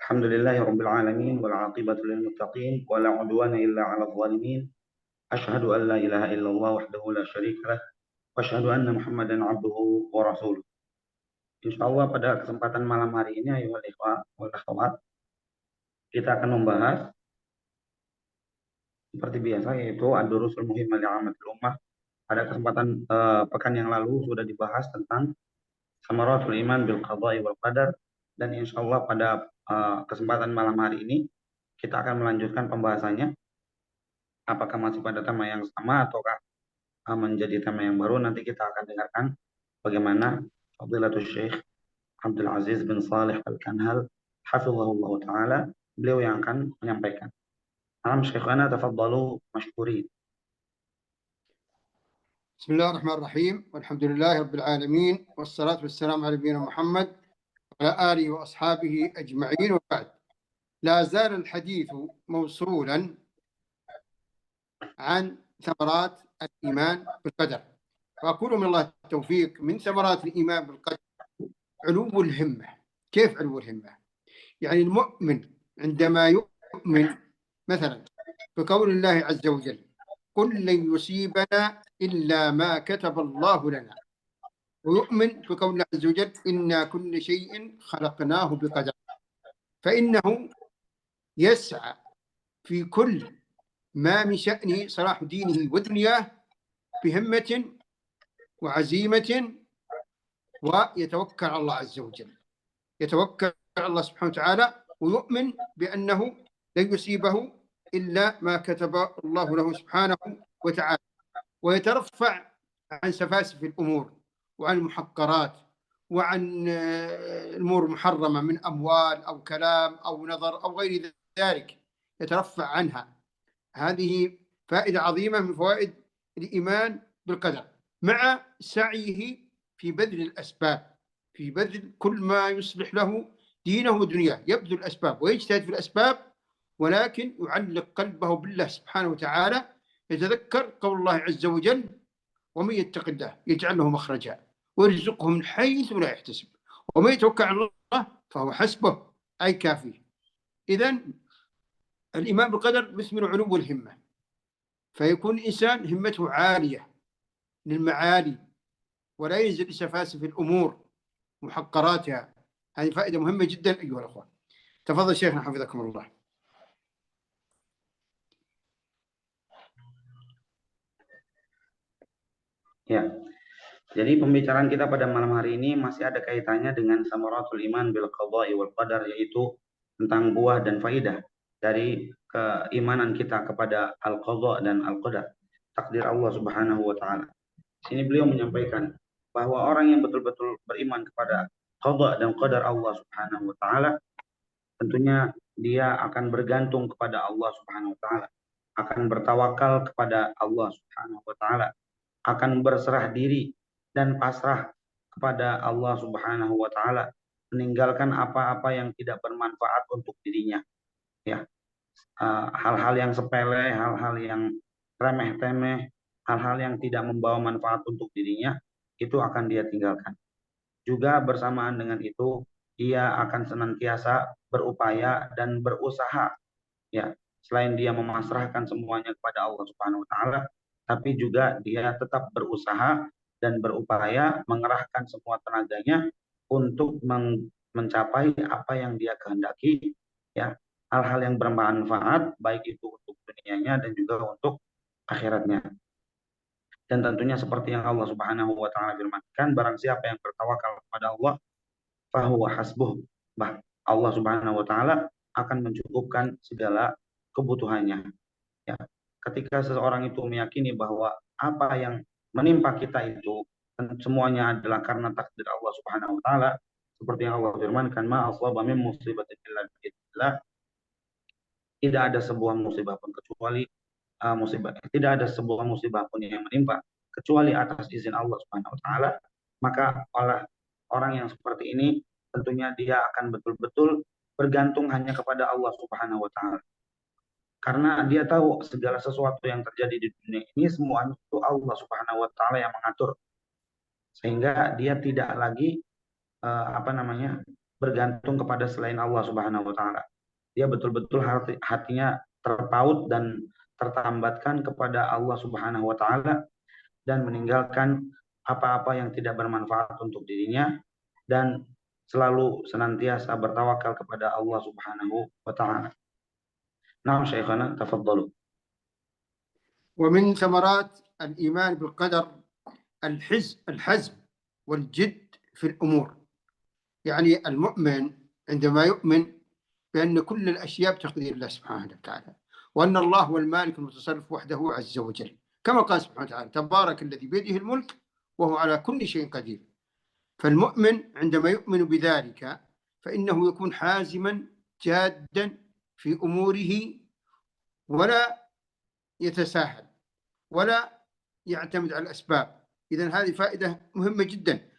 Alhamdulillahi rabbil alamin wal aqibatu lil muttaqin wa la udwana illa 'alal zalimin. Asyhadu an la ilaha illallah wahdahu la syarika lah wa asyhadu anna Muhammadan 'abduhu wa rasuluh. Insyaallah pada kesempatan malam hari ini ayuhal ikhwah wal akhwat, kita akan membahas seperti biasa yaitu ad-durusul muhimmah li 'ammatil ummah. Pada kesempatan pekan yang lalu sudah dibahas tentang samaratul iman bil qada'i wal qadar, dan insyaallah pada kesempatan malam hari ini kita akan melanjutkan pembahasannya. Apakah masih pada tema yang sama ataukah menjadi tema yang baru? Nanti kita akan dengarkan bagaimana Fadilatul Syekh Abdul Aziz bin Saleh Al-Kanhal hafizahullah taala, beliau yang akan menyampaikan. Alam Syekhana tafaddalu mashkurin. Bismillahirrahmanirrahim. Walhamdulillahi rabbil alamin wassalatu wassalamu ala nabiyyina Muhammad wa ala alihi wa ashabihi ajma'in wa ba'd. La zala al-hadithu mawsulan عن ثمرات الإيمان بالقدر، وأقول من الله التوفيق. من ثمرات الإيمان بالقدر علو الهمة. كيف علو الهمة؟ يعني المؤمن عندما يؤمن مثلا بقول الله عز وجل قل لن يصيبنا إلا ما كتب الله لنا، ويؤمن بقول الله عز وجل إنا كل شيء خلقناه بقدر، فإنه يسعى في كل ما من شأنه صلاح دينه ودنياه بهمة وعزيمة، ويتوكل على الله عز وجل، يتوكل على الله سبحانه وتعالى، ويؤمن بأنه لن يصيبه إلا ما كتب الله له سبحانه وتعالى، ويترفع عن سفاسف الأمور وعن المحقرات وعن الأمور المحرمة من أموال أو كلام أو نظر أو غير ذلك، يترفع عنها. هذه فائدة عظيمة من فوائد الإيمان بالقدر، مع سعيه في بذل الأسباب، في بذل كل ما يصلح له دينه ودنياه، يبذل الأسباب ويجتهد في الأسباب، ولكن يعلق قلبه بالله سبحانه وتعالى، يتذكر قول الله عز وجل ومن يتق الله يجعل له مخرجا ويرزقه من حيث لا يحتسب ومن يتوكل على الله فهو حسبه أي كافيه. إذن الإيمان بالقدر مثمر علو الهمة، فيكون الإنسان همته عالية للمعالي ولا ينزل لسفاسف الأمور محقراتها. هذه فائدة مهمة جدا أيها الأخوة. تفضل شيخنا حفظكم الله. Ya, jadi pembicaraan kita pada malam hari ini masih ada kaitannya dengan samaratul iman bil qada'i wal qadar, yaitu tentang buah dan faidah dari keimanan kita kepada al-qadha dan al-qadar, takdir Allah Subhanahu wa taala. Sini beliau menyampaikan bahwa orang yang betul-betul beriman kepada qadha dan qadar Allah Subhanahu wa taala, tentunya dia akan bergantung kepada Allah Subhanahu wa taala, akan bertawakal kepada Allah Subhanahu wa taala, akan berserah diri dan pasrah kepada Allah Subhanahu wa taala, meninggalkan apa-apa yang tidak bermanfaat untuk dirinya, ya. Hal-hal yang sepele, hal-hal yang remeh-temeh, hal-hal yang tidak membawa manfaat untuk dirinya, itu akan dia tinggalkan. Juga bersamaan dengan itu, dia akan senantiasa berupaya dan berusaha, ya. Selain dia memasrahkan semuanya kepada Allah Subhanahu wa taala, tapi juga dia tetap berusaha dan berupaya mengerahkan semua tenaganya untuk mencapai apa yang dia kehendaki, ya, hal-hal yang bermanfaat baik itu untuk dunianya dan juga untuk akhiratnya. Dan tentunya seperti yang Allah Subhanahu wa taala firmankan, barang siapa yang bertawakal kepada Allah, fahuwa hasbuh. Allah Subhanahu wa taala akan mencukupkan segala kebutuhannya. Ya, ketika seseorang itu meyakini bahwa apa yang menimpa kita itu semuanya adalah karena takdir Allah Subhanahu wa taala, seperti yang Allah firmankan, ma asaba min musibatin illa biidznillah, tidak ada sebuah musibah pun kecuali tidak ada sebuah musibah pun yang menimpa kecuali atas izin Allah Subhanahu wa taala. Maka oleh orang yang seperti ini tentunya dia akan betul-betul bergantung hanya kepada Allah Subhanahu wa taala. Karena dia tahu segala sesuatu yang terjadi di dunia ini semuanya itu Allah Subhanahu wa taala yang mengatur. Sehingga dia tidak lagi bergantung kepada selain Allah Subhanahu wa taala. Dia betul-betul hatinya terpaut dan tertambatkan kepada Allah Subhanahu wa taala dan meninggalkan apa-apa yang tidak bermanfaat untuk dirinya dan selalu senantiasa bertawakal kepada Allah Subhanahu wa taala. Nah, Syekhana, tafadhalu. ومن ثمرات الإيمان بالقدر الحزم والجد في الأمور. يعني المؤمن عندما يؤمن بأن كل الأشياء بتقدير الله سبحانه وتعالى، وأن الله هو المالك المتصرف وحده عز وجل، كما قال سبحانه وتعالى: تبارك الذي بيده الملك وهو على كل شيء قدير. فالمؤمن عندما يؤمن بذلك فإنه يكون حازما جادا في أموره، ولا يتساهل ولا يعتمد على الأسباب. إذن هذه فائدة مهمة جدا.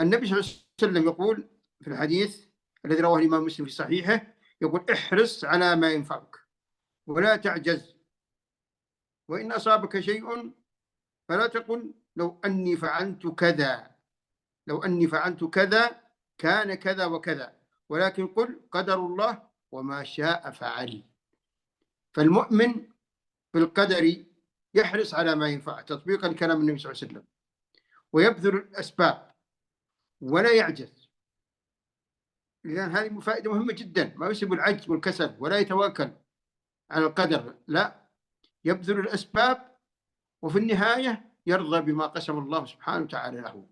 النبي صلى الله عليه وسلم يقول في الحديث الذي رواه الإمام مسلم في صحيحه، يقول: احرص على ما ينفعك ولا تعجز، وإن أصابك شيء فلا تقل لو أني فعلت كذا، لو أني فعلت كذا كان كذا وكذا، ولكن قل قدر الله وما شاء فعل. فالمؤمن بالقدر يحرص على ما ينفع تطبيقا لكلام النبي صلى الله عليه وسلم، ويبذل الأسباب ولا يعجز. لأن هذه فائدة مهمة جدا، ما يسبب العجز والكسل ولا يتواكل على القدر، لا، يبذل الأسباب وفي النهاية يرضى بما قسم الله سبحانه وتعالى له.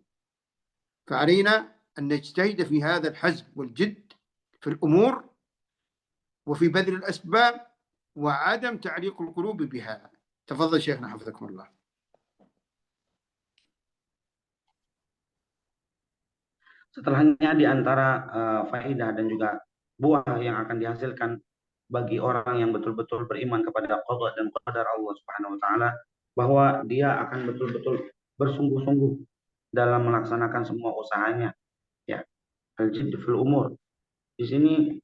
فعلينا أن نجتهد في هذا الحزم والجد في الأمور وفي بذل الأسباب وعدم تعليق القلوب بها. تفضل شيخنا حفظكم الله. Setelahnya di antara faedah dan juga buah yang akan dihasilkan bagi orang yang betul-betul beriman kepada qada dan qadar Allah Subhanahu wa taala, bahwa dia akan betul-betul bersungguh-sungguh dalam melaksanakan semua usahanya, ya. Al-jidd fil umur. Di sini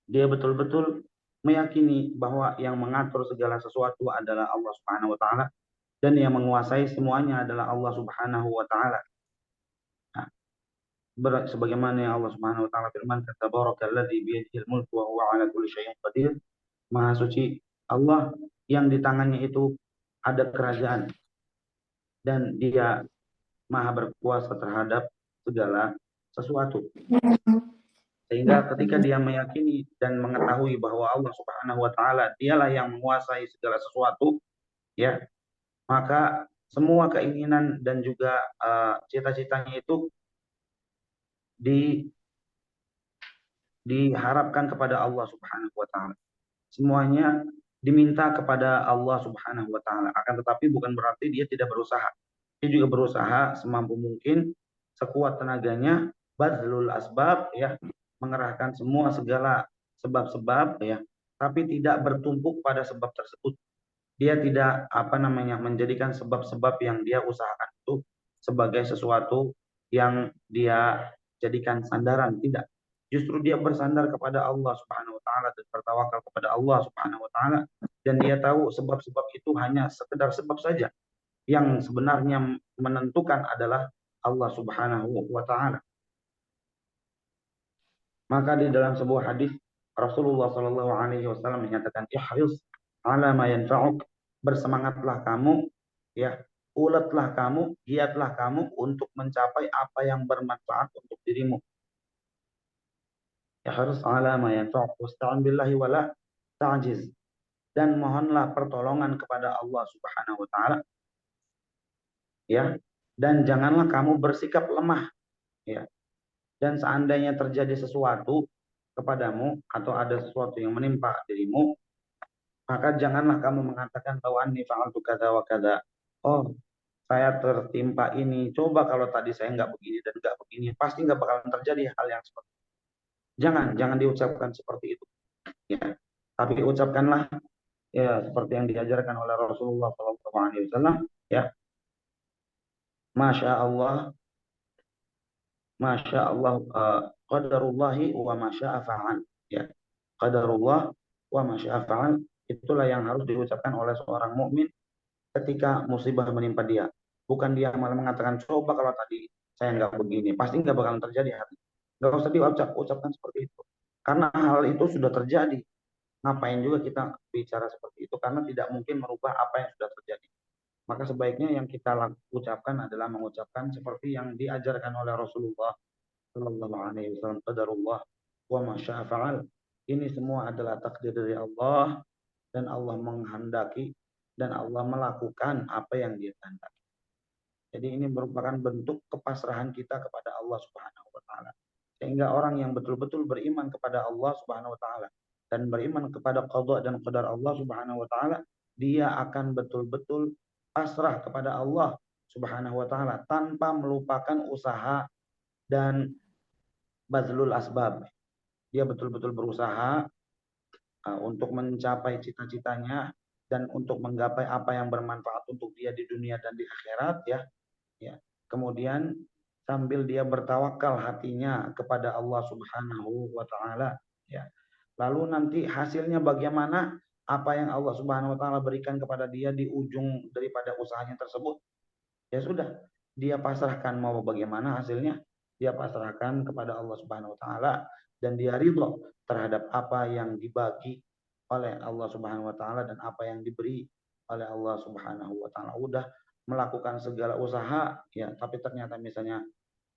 dia betul-betul meyakini bahwa yang mengatur segala sesuatu adalah Allah Subhanahu wa taala dan yang menguasai semuanya adalah Allah Subhanahu wa taala. Sebagaimana yang Allah Subhanahu wa taala firmankan, tabarakalladzi biyadihil mulku wa huwa ala kulli syai'in qadir. Maha suci Allah yang di tangannya itu ada kerajaan dan dia maha berkuasa terhadap segala sesuatu. Sehingga ketika dia meyakini dan mengetahui bahwa Allah Subhanahu wa taala dialah yang menguasai segala sesuatu, ya, maka semua keinginan dan juga cita-citanya itu diharapkan kepada Allah Subhanahu wa taala. Semuanya diminta kepada Allah Subhanahu wa taala. Akan tetapi bukan berarti dia tidak berusaha. Dia juga berusaha semampu mungkin, sekuat tenaganya, badlul asbab, ya, mengerahkan semua segala sebab-sebab, ya, tapi tidak bertumpuk pada sebab tersebut. Dia tidak menjadikan sebab-sebab yang dia usahakan itu sebagai sesuatu yang dia jadikan sandaran, tidak. Justru dia bersandar kepada Allah Subhanahu wa taala dan bertawakal kepada Allah Subhanahu wa taala, dan dia tahu sebab-sebab itu hanya sekedar sebab saja. Yang sebenarnya menentukan adalah Allah Subhanahu wa taala. Maka di dalam sebuah hadis Rasulullah Shallallahu alaihi wasallam menyatakan, ihris ala ma yanfa'uk, bersemangatlah kamu, ya, uletlah kamu, giatlah kamu untuk mencapai apa yang bermanfaat untuk dirimu. Ihris ala ma yanfa'uk wasta'in billahi wala ta'jiz, dan mohonlah pertolongan kepada Allah Subhanahu wa taala, ya, dan janganlah kamu bersikap lemah, ya. Dan seandainya terjadi sesuatu kepadamu atau ada sesuatu yang menimpa dirimu, maka janganlah kamu mengatakan bahwa anni fa'altu kadza wa kadza. Oh, saya tertimpa ini. Coba kalau tadi saya nggak begini dan nggak begini, pasti nggak bakalan terjadi hal yang seperti itu. Jangan diucapkan seperti itu. Ya. Tapi ucapkanlah, ya, seperti yang diajarkan oleh Rasulullah SAW. Ya, Masya Allah, qadarullahi wa masya'a fa'al. Ya, qadarullah wa masya'a fa'al, itulah yang harus diucapkan oleh seorang mukmin ketika musibah menimpa dia. Bukan dia malah mengatakan, coba kalau tadi saya nggak begini, pasti nggak bakalan terjadi. Nggak usah diucapkan seperti itu. Karena hal itu sudah terjadi. Ngapain juga kita bicara seperti itu, karena tidak mungkin merubah apa yang sudah terjadi. Maka sebaiknya yang kita ucapkan adalah mengucapkan seperti yang diajarkan oleh Rasulullah Shallallahu Alaihi Wasallam, qadarullah wa ma syaa fa'al. Ini semua adalah takdir dari Allah, dan Allah menghendaki dan Allah melakukan apa yang Dia kehendaki. Jadi ini merupakan bentuk kepasrahan kita kepada Allah Subhanahu wa taala. Sehingga orang yang betul-betul beriman kepada Allah Subhanahu wa taala dan beriman kepada qada dan qadar Allah Subhanahu wa taala, dia akan betul-betul pasrah kepada Allah Subhanahu wa taala tanpa melupakan usaha dan bazlul asbab. Dia betul-betul berusaha untuk mencapai cita-citanya dan untuk menggapai apa yang bermanfaat untuk dia di dunia dan di akhirat, ya. Ya. Kemudian sambil dia bertawakal hatinya kepada Allah Subhanahu wa taala, ya. Lalu nanti hasilnya bagaimana, apa yang Allah Subhanahu wa taala berikan kepada dia di ujung daripada usahanya tersebut, ya sudah, dia pasrahkan mau bagaimana hasilnya, dia pasrahkan kepada Allah Subhanahu wa taala, dan dia ridho terhadap apa yang dibagi oleh Allah Subhanahu wa taala dan apa yang diberi oleh Allah Subhanahu wa taala. Udah melakukan segala usaha, ya, tapi ternyata misalnya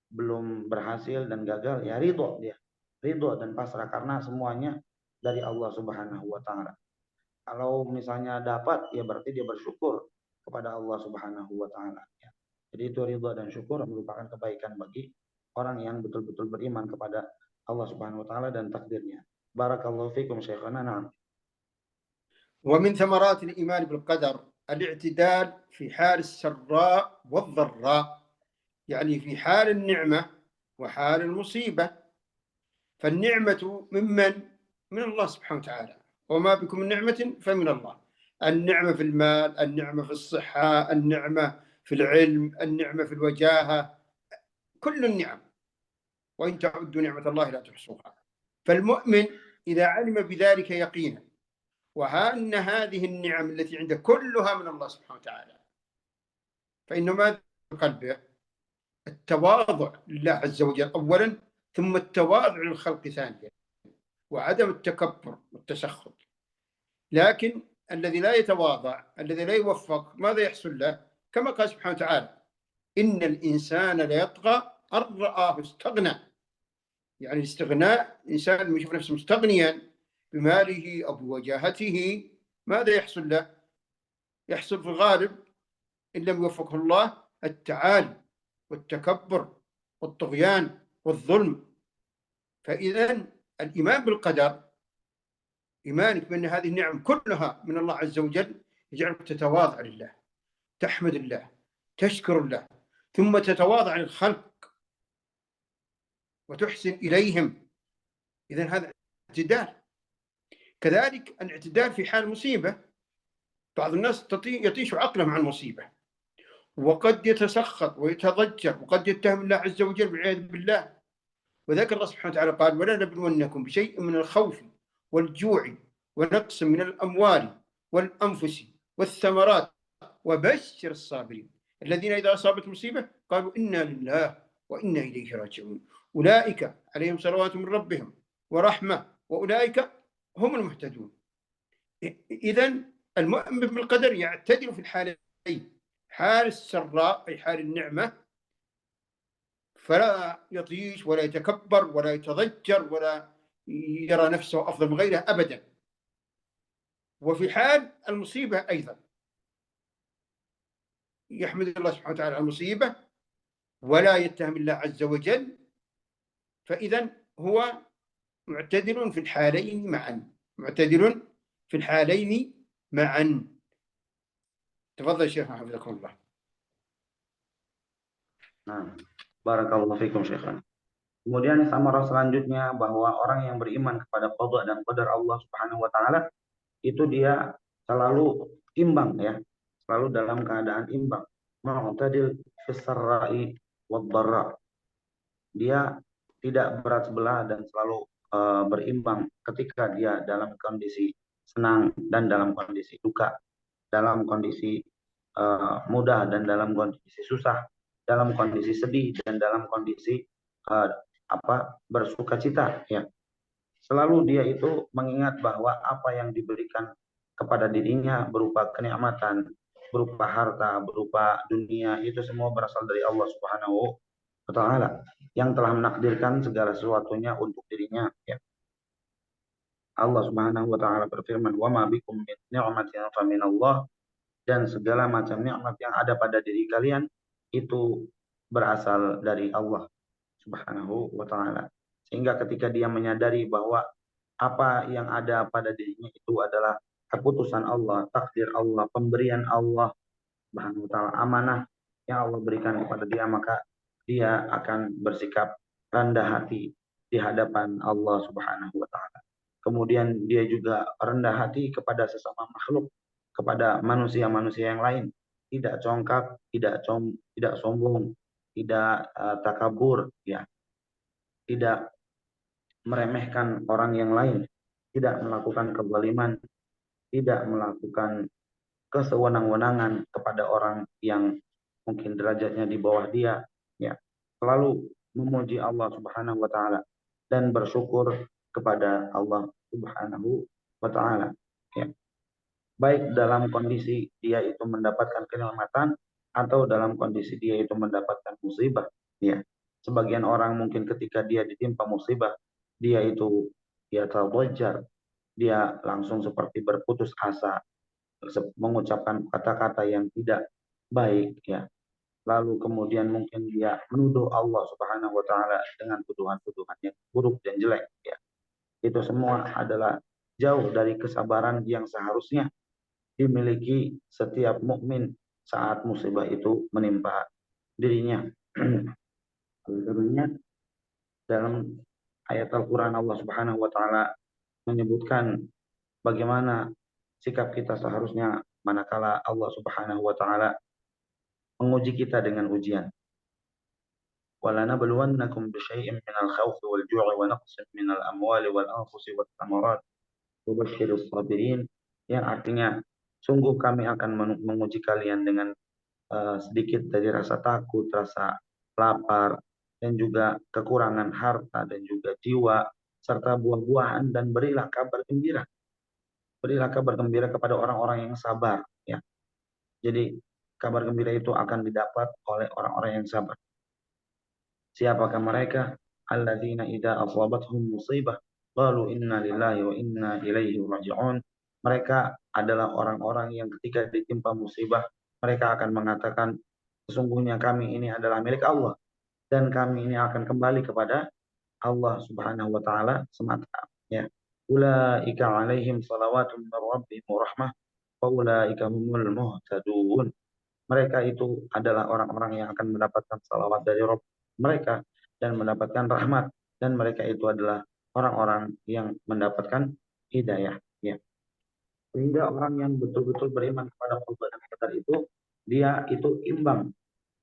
belum berhasil dan gagal, ya ridho dia. Ridho dan pasrah karena semuanya dari Allah Subhanahu wa taala. Kalau misalnya dapat, ya berarti dia bersyukur kepada Allah Subhanahu wa taala, ya. Jadi itu ridha dan syukur merupakan kebaikan bagi orang yang betul-betul beriman kepada Allah Subhanahu wa taala dan takdirnya. Barakallahu fikum syekhana. Na'am. ومن ثمرات الإيمان بالقدر الاعتدال في حال السراء والضراء، يعني في حال النعمة وحال المصيبة. فالنعمة من الله سبحانه وتعالى، وما بكم من نعمة فمن الله. النعمة في المال، النعمة في الصحة، النعمة في العلم، النعمة في الوجاهة، كل النعم، وإن تعدوا نعمة الله لا تحصوها. فالمؤمن إذا علم بذلك يقينا وأن هذه النعم التي عنده كلها من الله سبحانه وتعالى، فإنه ماذا في قلبه؟ التواضع لله عز وجل أولا، ثم التواضع للخلق ثانيا، وعدم التكبر والتسخط. لكن الذي لا يتواضع، الذي لا يوفق، ماذا يحصل له؟ كما قال سبحانه وتعالى: إن الإنسان ليطغى أن رآه استغنى. يعني الاستغناء، الإنسان يشوف نفسه مستغنيا بماله أو بوجاهته، ماذا يحصل له؟ يحصل في الغالب إن لم يوفقه الله التعالي والتكبر والطغيان والظلم. فإذا الإيمان بالقدر، إيمانك بأن هذه النعم كلها من الله عز وجل، يجعلك تتواضع لله، تحمد الله، تشكر الله، ثم تتواضع للخلق وتحسن إليهم. إذن هذا اعتدال. كذلك الاعتدال في حال مصيبة. بعض الناس يطيش عقله مع المصيبة، وقد يتسخط ويتضجر، وقد يتهم الله عز وجل والعياذ بالله. وذكر الله سبحانه وتعالى قال: ولنبلونكم بشيء من الخوف والجوع ونقص من الأموال والأنفس والثمرات وبشر الصابرين الذين إذا أصابت مصيبة قالوا إنا لله وإنا إليه راجعون أولئك عليهم صلوات من ربهم ورحمة وأولئك هم المهتدون. إذن المؤمن بالقدر يعتدل في الحالين، حال السراء أي حال النعمة، فلا يطيش ولا يتكبر ولا يتضجر ولا يرى نفسه أفضل من غيره أبدا. وفي حال المصيبة أيضا يحمد الله سبحانه وتعالى على المصيبة ولا يتهم الله عز وجل. فإذا هو معتدل في الحالين معا، معتدل في الحالين معا. تفضل شيخنا حفظكم الله. Nah, barakallahu fikum syekhana. Kemudian samarah selanjutnya bahwa orang yang beriman kepada qada dan qadar Allah Subhanahu wa taala itu dia selalu imbang, ya, selalu dalam keadaan imbang. Mu'tadil fis sarra'i wad dharra. Dia tidak berat sebelah dan selalu berimbang ketika dia dalam kondisi senang dan dalam kondisi duka, dalam kondisi mudah dan dalam kondisi susah, dalam kondisi sedih dan dalam kondisi bersukacita, ya. Selalu dia itu mengingat bahwa apa yang diberikan kepada dirinya berupa kenikmatan, berupa harta, berupa dunia, itu semua berasal dari Allah Subhanahu wa taala yang telah menakdirkan segala sesuatunya untuk dirinya, ya. Allah Subhanahu wa taala berfirman, "Wa ma bikum min ni'matin fa minallah," dan segala macam nikmat yang ada pada diri kalian itu berasal dari Allah Subhanahu wa taala. Sehingga ketika dia menyadari bahwa apa yang ada pada dirinya itu adalah keputusan Allah, takdir Allah, pemberian Allah Subhanahu wa taala, amanah yang Allah berikan kepada dia, maka dia akan bersikap rendah hati di hadapan Allah Subhanahu wa taala. Kemudian dia juga rendah hati kepada sesama makhluk, kepada manusia-manusia yang lain, tidak congkak, tidak sombong, tidak takabur, ya, tidak meremehkan orang yang lain, tidak melakukan kezaliman, tidak melakukan kesewenang-wenangan kepada orang yang mungkin derajatnya di bawah dia, ya. Selalu memuji Allah Subhanahu wa taala dan bersyukur kepada Allah Subhanahu wa taala, ya. Baik dalam kondisi dia itu mendapatkan kenikmatan atau dalam kondisi dia itu mendapatkan musibah, ya. Sebagian orang mungkin ketika dia ditimpa musibah, dia itu dia tadajjar, dia langsung seperti berputus asa, mengucapkan kata-kata yang tidak baik, ya. Lalu kemudian mungkin dia menuduh Allah Subhanahu wa taala dengan tuduhan-tuduhan yang buruk dan jelek, ya. Itu semua adalah jauh dari kesabaran yang seharusnya dimiliki setiap mukmin saat musibah itu menimpa dirinya. Tentunya dalam ayat Al-Qur'an Allah Subhanahu wa taala menyebutkan bagaimana sikap kita seharusnya manakala Allah Subhanahu wa taala menguji kita dengan ujian. وَلَنَبْلُوَنَّكُمْ بِشَيْءٍ مِنَ الْخَوْفِ وَالْجُوعِ وَنَقْصٍ مِنَ الْأَمْوَالِ وَالْأَنْفُسِ وَالثَّمَرَاتِ وَبَشِّرِ الصَّابِرِينَ, yang artinya sungguh kami akan menguji kalian dengan sedikit dari rasa takut, rasa lapar, dan juga kekurangan harta dan juga jiwa, serta buah-buahan, dan berilah kabar gembira. Berilah kabar gembira kepada orang-orang yang sabar, ya. Jadi kabar gembira itu akan didapat oleh orang-orang yang sabar. Siapakah mereka? Alladzina idza asabathum musibah qalu inna lillahi wa inna ilaihi raji'un. Mereka adalah orang-orang yang ketika ditimpa musibah, mereka akan mengatakan, sesungguhnya kami ini adalah milik Allah dan kami ini akan kembali kepada Allah Subhanahu wa taala semata, ya. Ulaika alaihim salawatun min rabbihim wa rahmah wa ulaika humul muhtadun. Mereka itu adalah orang-orang yang akan mendapatkan salawat dari Rabb mereka dan mendapatkan rahmat, dan mereka itu adalah orang-orang yang mendapatkan hidayah, ya. Sehingga orang yang betul-betul beriman kepada Allah dan Qadar itu, dia itu imbang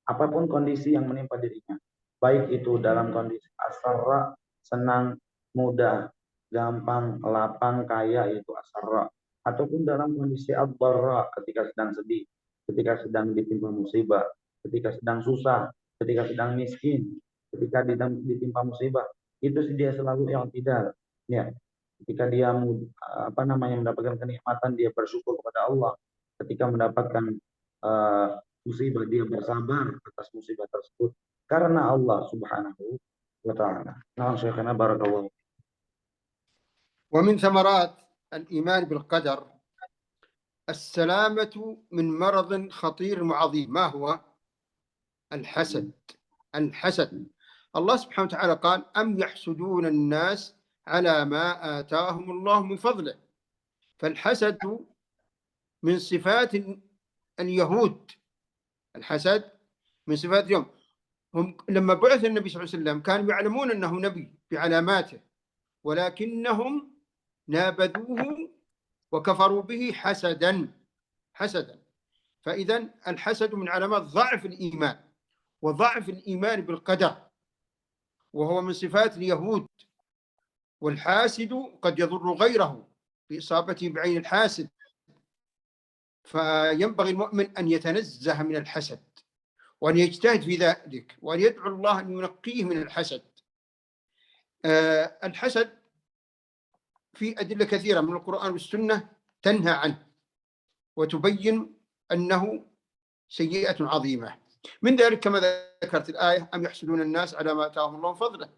apapun kondisi yang menimpa dirinya. Baik itu dalam kondisi asarra, senang, mudah, gampang, lapang, kaya, itu asarra. Ataupun dalam kondisi ad-dharra, ketika sedang sedih, ketika sedang ditimpa musibah, ketika sedang susah, ketika sedang miskin, ketika ditimpa musibah, itu dia selalu yang tidak, ya. Ketika dia mendapatkan kenikmatan, dia bersyukur kepada Allah. Ketika mendapatkan musibah, dia bersabar atas musibah tersebut karena Allah Subhanahu wa taala. Nah, Syekhana barakallahu. ومن ثمرات الإيمان بالقدر السلامة من مرض خطير وعظيم. ما هو؟ الحسد. الحسد. الله سبحانه وتعالى قال: أم يحسدون الناس على ما آتاهم الله من فضله. فالحسد من صفات اليهود. الحسد من صفات اليوم. هم لما بعث النبي صلى الله عليه وسلم كانوا يعلمون أنه نبي بعلاماته، ولكنهم نابذوه وكفروا به حسدا. فإذا الحسد من علامات ضعف الإيمان وضعف الإيمان بالقدر، وهو من صفات اليهود. والحاسد قد يضر غيره بإصابته بعين الحاسد، فينبغي المؤمن أن يتنزه من الحسد وأن يجتهد في ذلك وأن يدعو الله أن ينقيه من الحسد. الحسد في أدلة كثيرة من القرآن والسنة تنهى عنه وتبين أنه سيئة عظيمة. من ذلك كما ذكرت الآية: أم يحسدون الناس على ما آتاهم الله من فضله.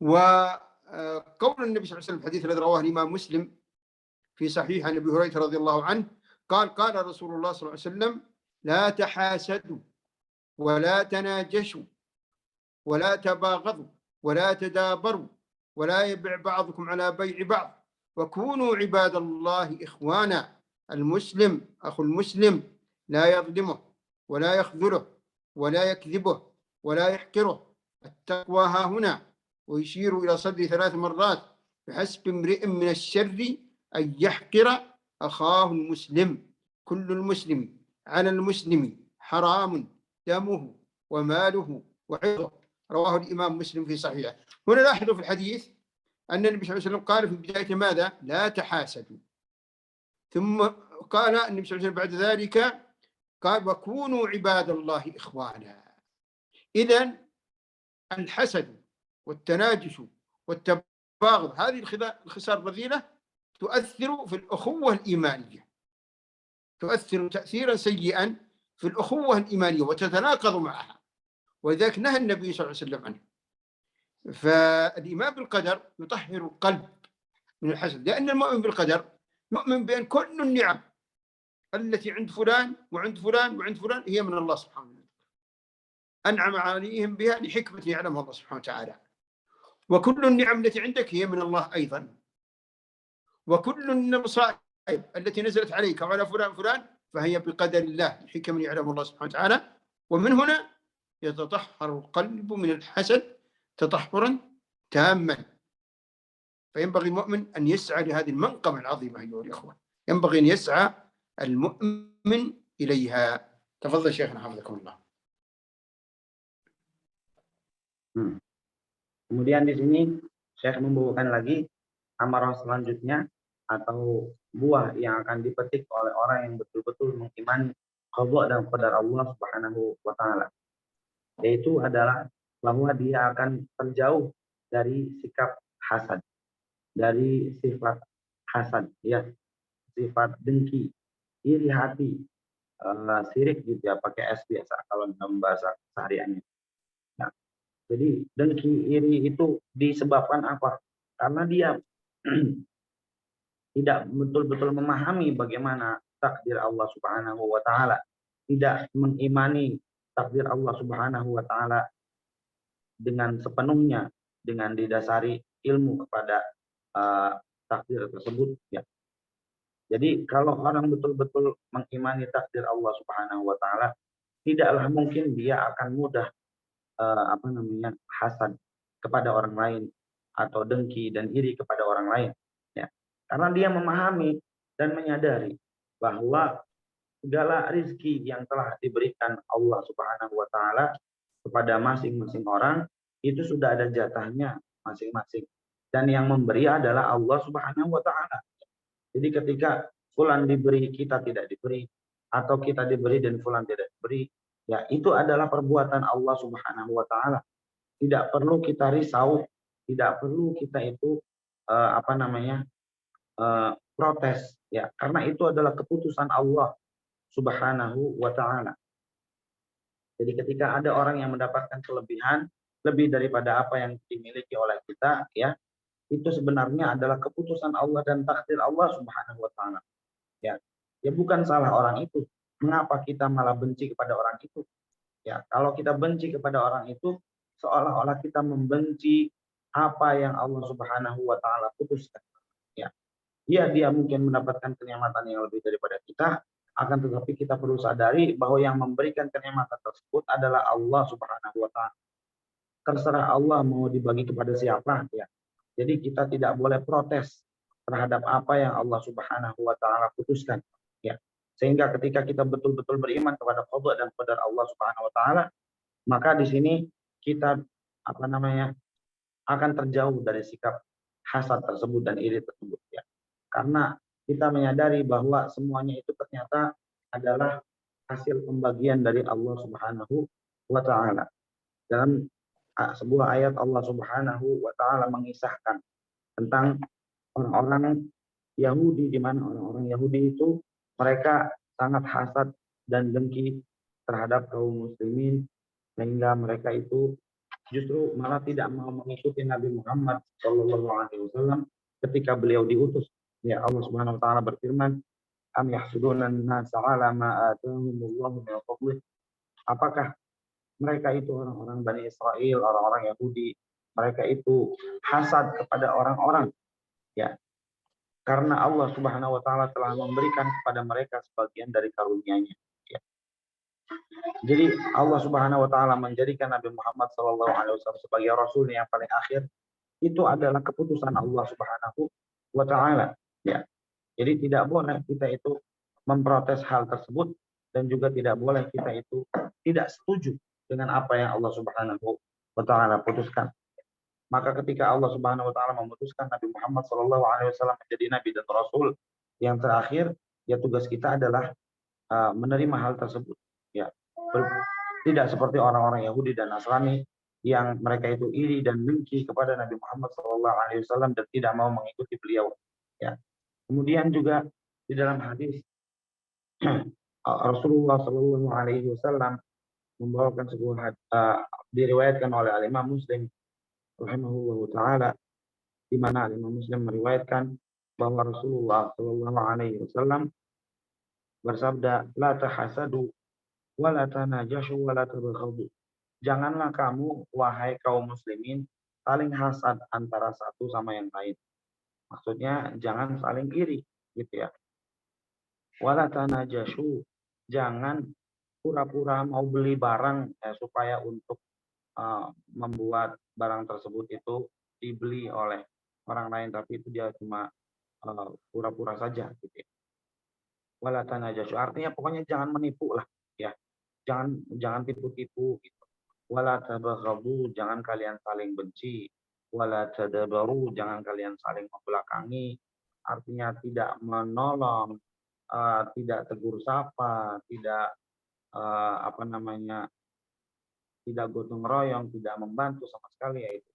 وقول النبي صلى الله عليه وسلم في الحديث الذي رواه الإمام مسلم في صحيح عن أبي هريرة رضي الله عنه قال رسول الله صلى الله عليه وسلم: لا تحاسدوا ولا تناجشوا ولا تباغضوا ولا تدابروا ولا يبع بعضكم على بيع بعض وكونوا عباد الله إخوانا. المسلم أخو المسلم لا يظلمه ولا يخذله ولا يكذبه ولا يحقره. التقوى ها هنا، ويشير إلى صدر 3 مرات: بحسب امرئ من الشر أن يحقر أخاه المسلم. كل المسلم على المسلم حرام دمه وماله وعرضه. رواه الإمام مسلم في صحيحه. هنا لاحظوا في الحديث أن النبي صلى الله عليه وسلم قال في بداية ماذا؟ لا تحاسدوا. ثم قال النبي صلى الله عليه وسلم بعد ذلك قال: وكونوا عباد الله إخوانا. إذن الحسد والتناجش والتباغض، هذه الخصال الرذيلة تؤثر في الأخوة الإيمانية، تؤثر تأثيرا سيئا في الأخوة الإيمانية وتتناقض معها، ولذلك نهى النبي صلى الله عليه وسلم عنه. فالإيمان بالقدر يطهر القلب من الحسد، لأن المؤمن بالقدر يؤمن بأن كل النعم التي عند فلان وعند فلان وعند فلان هي من الله سبحانه وتعالى، أنعم عليهم بها لحكمة يعلمها الله سبحانه وتعالى. وكل النعم التي عندك هي من الله أيضا، وكل المصائب التي نزلت عليك وعلى فلان فلان فهي بقدر الله لحكمة يعلمها الله سبحانه وتعالى. ومن هنا يتطهر القلب من الحسد تطهرا تاما. فينبغي المؤمن أن يسعى لهذه المنقبة العظيمة أيها الإخوة، ينبغي أن يسعى المؤمن إليها. تفضل شيخنا حفظكم الله. Kemudian di sini Syekh membawakan lagi amarah selanjutnya atau buah yang akan dipetik oleh orang yang betul-betul mengimani qada dan qadar Allah Subhanahu wa taala, yaitu adalah bahwa dia akan terjauh dari sikap hasad, dari sifat hasad, ya, sifat dengki, iri hati, sirik gitu ya, pakai S biasa kalau dalam bahasa sehariannya. Nah, jadi dengki, iri itu disebabkan apa? Karena dia tidak betul-betul memahami bagaimana takdir Allah Subhanahu wa taala, tidak mengimani takdir Allah Subhanahu wa taala dengan sepenuhnya, dengan didasari ilmu kepada takdir tersebut, ya. Jadi kalau orang betul-betul mengimani takdir Allah Subhanahu wa taala, tidaklah mungkin dia akan mudah hasad kepada orang lain atau dengki dan iri kepada orang lain, ya. Karena dia memahami dan menyadari bahwa segala rizki yang telah diberikan Allah Subhanahu wa taala kepada masing-masing orang itu sudah ada jatahnya masing-masing, dan yang memberi adalah Allah Subhanahu wa taala. Jadi ketika fulan diberi, kita tidak diberi, atau kita diberi dan fulan tidak diberi, ya itu adalah perbuatan Allah Subhanahu wa taala. Tidak perlu kita risau, tidak perlu kita itu protes, ya, karena itu adalah keputusan Allah Subhanahu wa taala. Jadi ketika ada orang yang mendapatkan kelebihan lebih daripada apa yang dimiliki oleh kita, ya, itu sebenarnya adalah keputusan Allah dan takdir Allah Subhanahu wa taala. Ya. Ya bukan salah orang itu. Mengapa kita malah benci kepada orang itu? Ya, kalau kita benci kepada orang itu seolah-olah kita membenci apa yang Allah Subhanahu wa taala putuskan. Ya. Ya, dia mungkin mendapatkan kenikmatan yang lebih daripada kita, akan tetapi kita perlu sadari bahwa yang memberikan kenikmatan tersebut adalah Allah Subhanahu wa taala. Terserah Allah mau dibagi kepada siapa, ya. Jadi kita tidak boleh protes terhadap apa yang Allah Subhanahu wa taala putuskan, ya. Sehingga ketika kita betul-betul beriman kepada qada dan qadar Allah Subhanahu wa taala, maka di sini kita akan terjauh dari sikap hasad tersebut dan iri tersebut, ya. Karena kita menyadari bahwa semuanya itu ternyata adalah hasil pembagian dari Allah Subhanahu wa taala. Dalam sebuah ayat Allah Subhanahu wa taala mengisahkan tentang orang-orang Yahudi, di mana orang-orang Yahudi itu mereka sangat hasad dan dengki terhadap kaum muslimin, sehingga mereka itu justru malah tidak mau mengikuti Nabi Muhammad Shallallahu Alaihi Wasallam ketika beliau diutus. Ya, Allah Subhanahu Wa Taala berfirman, "Am yahsuduna an-nasa ala ma atahumullahu min fadlih." Apakah mereka itu orang-orang Bani Israel, orang-orang Yahudi, mereka itu hasad kepada orang-orang, ya, karena Allah Subhanahu Wa Taala telah memberikan kepada mereka sebagian dari karunia-Nya. Ya. Jadi Allah Subhanahu Wa Taala menjadikan Nabi Muhammad SAW sebagai Rasul yang paling akhir, itu adalah keputusan Allah Subhanahu Wa Taala. Ya. Jadi tidak boleh kita itu memprotes hal tersebut, dan juga tidak boleh kita itu tidak setuju dengan apa yang Allah Subhanahu Wa Taala putuskan. Maka ketika Allah Subhanahu Wa Taala memutuskan Nabi Muhammad SAW menjadi Nabi dan Rasul yang terakhir, ya tugas kita adalah menerima hal tersebut. Ya, tidak seperti orang-orang Yahudi dan Nasrani yang mereka itu iri dan dengki kepada Nabi Muhammad SAW dan tidak mau mengikuti beliau. Ya. Kemudian juga di dalam hadis Rasulullah SAW membawakan sebuah diriwayatkan oleh Imam Muslim rahimahullahu taala, di mana Imam Muslim meriwayatkan bahwa Rasulullah SAW bersabda, "La tahasadu wa la tanajashu wa la tabaghadu." Janganlah kamu wahai kaum muslimin saling hasad antara satu sama yang lain. Maksudnya jangan saling iri, gitu ya. Wa la tanajashu, jangan pura-pura mau beli barang supaya untuk membuat barang tersebut itu dibeli oleh orang lain, tapi itu dia cuma pura-pura saja, gitu ya. Wala tanajashu, artinya pokoknya jangan menipu lah, ya. Jangan tipu-tipu gitu. Wala tabaghadu, jangan kalian saling benci. Wala tadabaru, jangan kalian saling membelakangi. Artinya tidak menolong, tidak tegur sapa, tidak tidak gotong royong, tidak membantu sama sekali, yaitu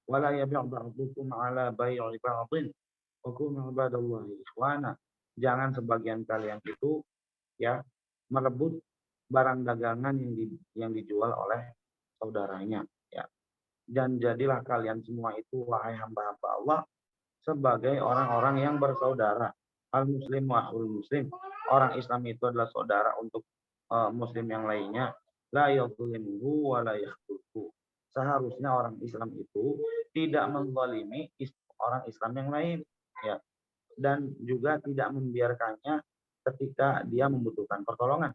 wala yabi' ba'dukum ala bai'i ba'dhin wa kunu ibadallahi ikhwana. Jangan sebagian kalian itu ya merebut barang dagangan yang dijual oleh saudaranya, ya. Dan jadilah kalian semua itu wahai hamba-hamba Allah sebagai orang-orang yang bersaudara. Al muslim wa akhul muslim. Orang Islam itu adalah saudara untuk muslim yang lainnya. La yadhlimuhu wa la yakhdhuhu. Seharusnya orang Islam itu tidak menzalimi orang Islam yang lain, ya. Dan juga tidak membiarkannya ketika dia membutuhkan pertolongan.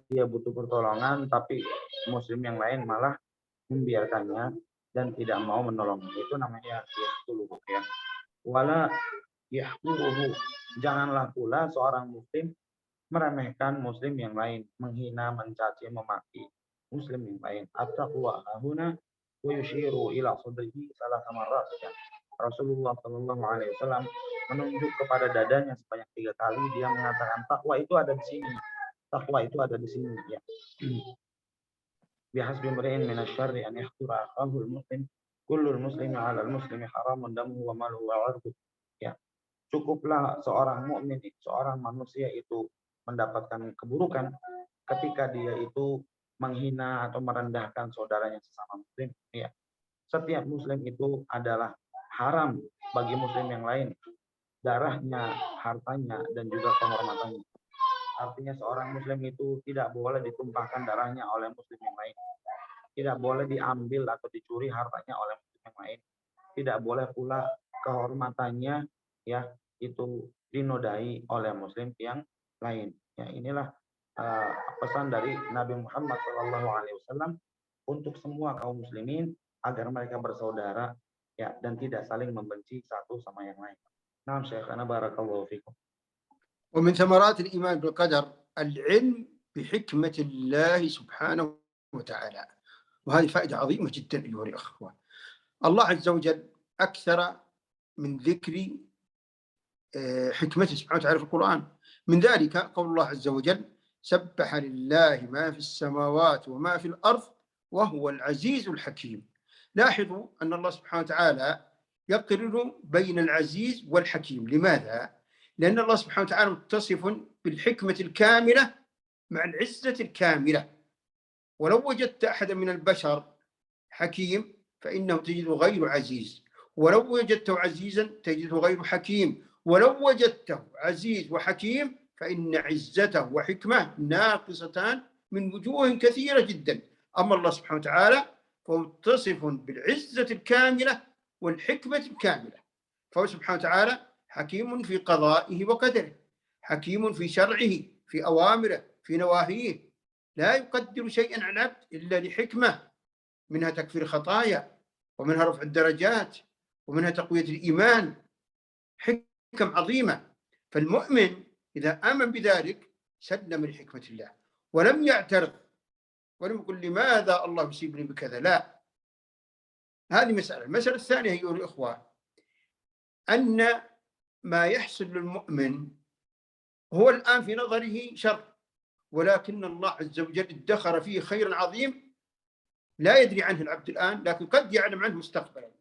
Dia butuh pertolongan tapi muslim yang lain malah membiarkannya dan tidak mau menolongnya. Itu namanya yahtuluhu, ya. Wala yahquruhu, janganlah pula seorang muslim meremehkan muslim yang lain, menghina, mencaci, memaki muslim yang lain. At-taqwa hahuna wa yushiru ila sadrihi salah marrat. Rasulullah Shallallahu Alaihi Wasallam menunjuk kepada dadanya sebanyak 3 kali. Dia mengatakan takwa itu ada di sini. Takwa itu ada di sini, ya. Bihasbi imri'in min asy-syarri an yahqura akhahul muslim, kullul muslimi 'ala al-muslimi haramun damuhu wa maluhu wa 'irduhu. Ya. Cukuplah seorang mukmin, seorang manusia itu mendapatkan keburukan ketika dia itu menghina atau merendahkan saudaranya sesama muslim, ya. Setiap muslim itu adalah haram bagi muslim yang lain, darahnya, hartanya, dan juga kehormatannya. Artinya seorang muslim itu tidak boleh ditumpahkan darahnya oleh muslim yang lain. Tidak boleh diambil atau dicuri hartanya oleh muslim yang lain. Tidak boleh pula kehormatannya, ya, itu dinodai oleh muslim yang lain. Ya, inilah pesan dari Nabi Muhammad SAW untuk semua kaum muslimin agar mereka bersaudara, ya, dan tidak saling membenci satu sama yang lain. Nah, Syekhana barakallahu fikum. ومن ثمرات الإيمان بالقدر العلم بحكمة الله سبحانه وتعالى، وهذه فائدة عظيمة جدا أيها الأخوة. الله عز وجل أكثر من ذكر حكمته سبحانه وتعالى في القرآن. من ذلك قول الله عز وجل: سبح لله ما في السماوات وما في الأرض وهو العزيز الحكيم. لاحظوا أن الله سبحانه وتعالى يقرن بين العزيز والحكيم. لماذا؟ لأن الله سبحانه وتعالى متصف بالحكمة الكاملة مع العزة الكاملة. ولو وجدت أحدا من البشر حكيم فإنه تجده غير عزيز، ولو وجدته عزيزا تجده غير حكيم، ولو وجدته عزيز وحكيم فإن عزته وحكمه ناقصتان من وجوه كثيرة جدا. أما الله سبحانه وتعالى فهو متصف بالعزة الكاملة والحكمة الكاملة، فهو سبحانه وتعالى حكيم في قضائه وقدره، حكيم في شرعه، في أوامره، في نواهيه، لا يقدر شيئا على العبد إلا لحكمة، منها تكفير الخطايا، ومنها رفع الدرجات، ومنها تقوية الإيمان، حكم عظيمة. فالمؤمن إذا آمن بذلك سلم لحكمة الله ولم يعترض ولم يقل لماذا الله يصيبني بكذا، لا. هذه مسألة. المسألة الثانية أيها الإخوة أن ما يحصل للمؤمن هو الآن في نظره شر، ولكن الله عز وجل ادخر فيه خير عظيم لا يدري عنه العبد الآن، لكن قد يعلم عنه مستقبلا.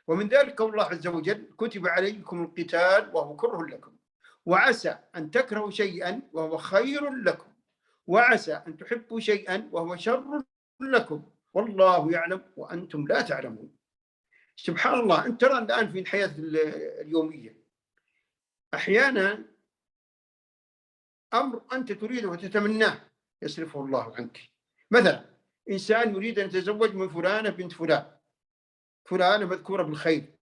ومن ذلك قول الله عز وجل: كتب عليكم القتال وهو كره لكم، وعسى أن تكرهوا شيئا وهو خير لكم، وعسى أن تحبوا شيئا وهو شر لكم، والله يعلم وأنتم لا تعلمون. سبحان الله. أنت ترى الآن في الحياة اليومية أحيانا أمر أنت تريده وتتمناه يصرفه الله عنك. مثلا إنسان يريد أن يتزوج من فلانة بنت فلان، فلانة مذكورة بالخير،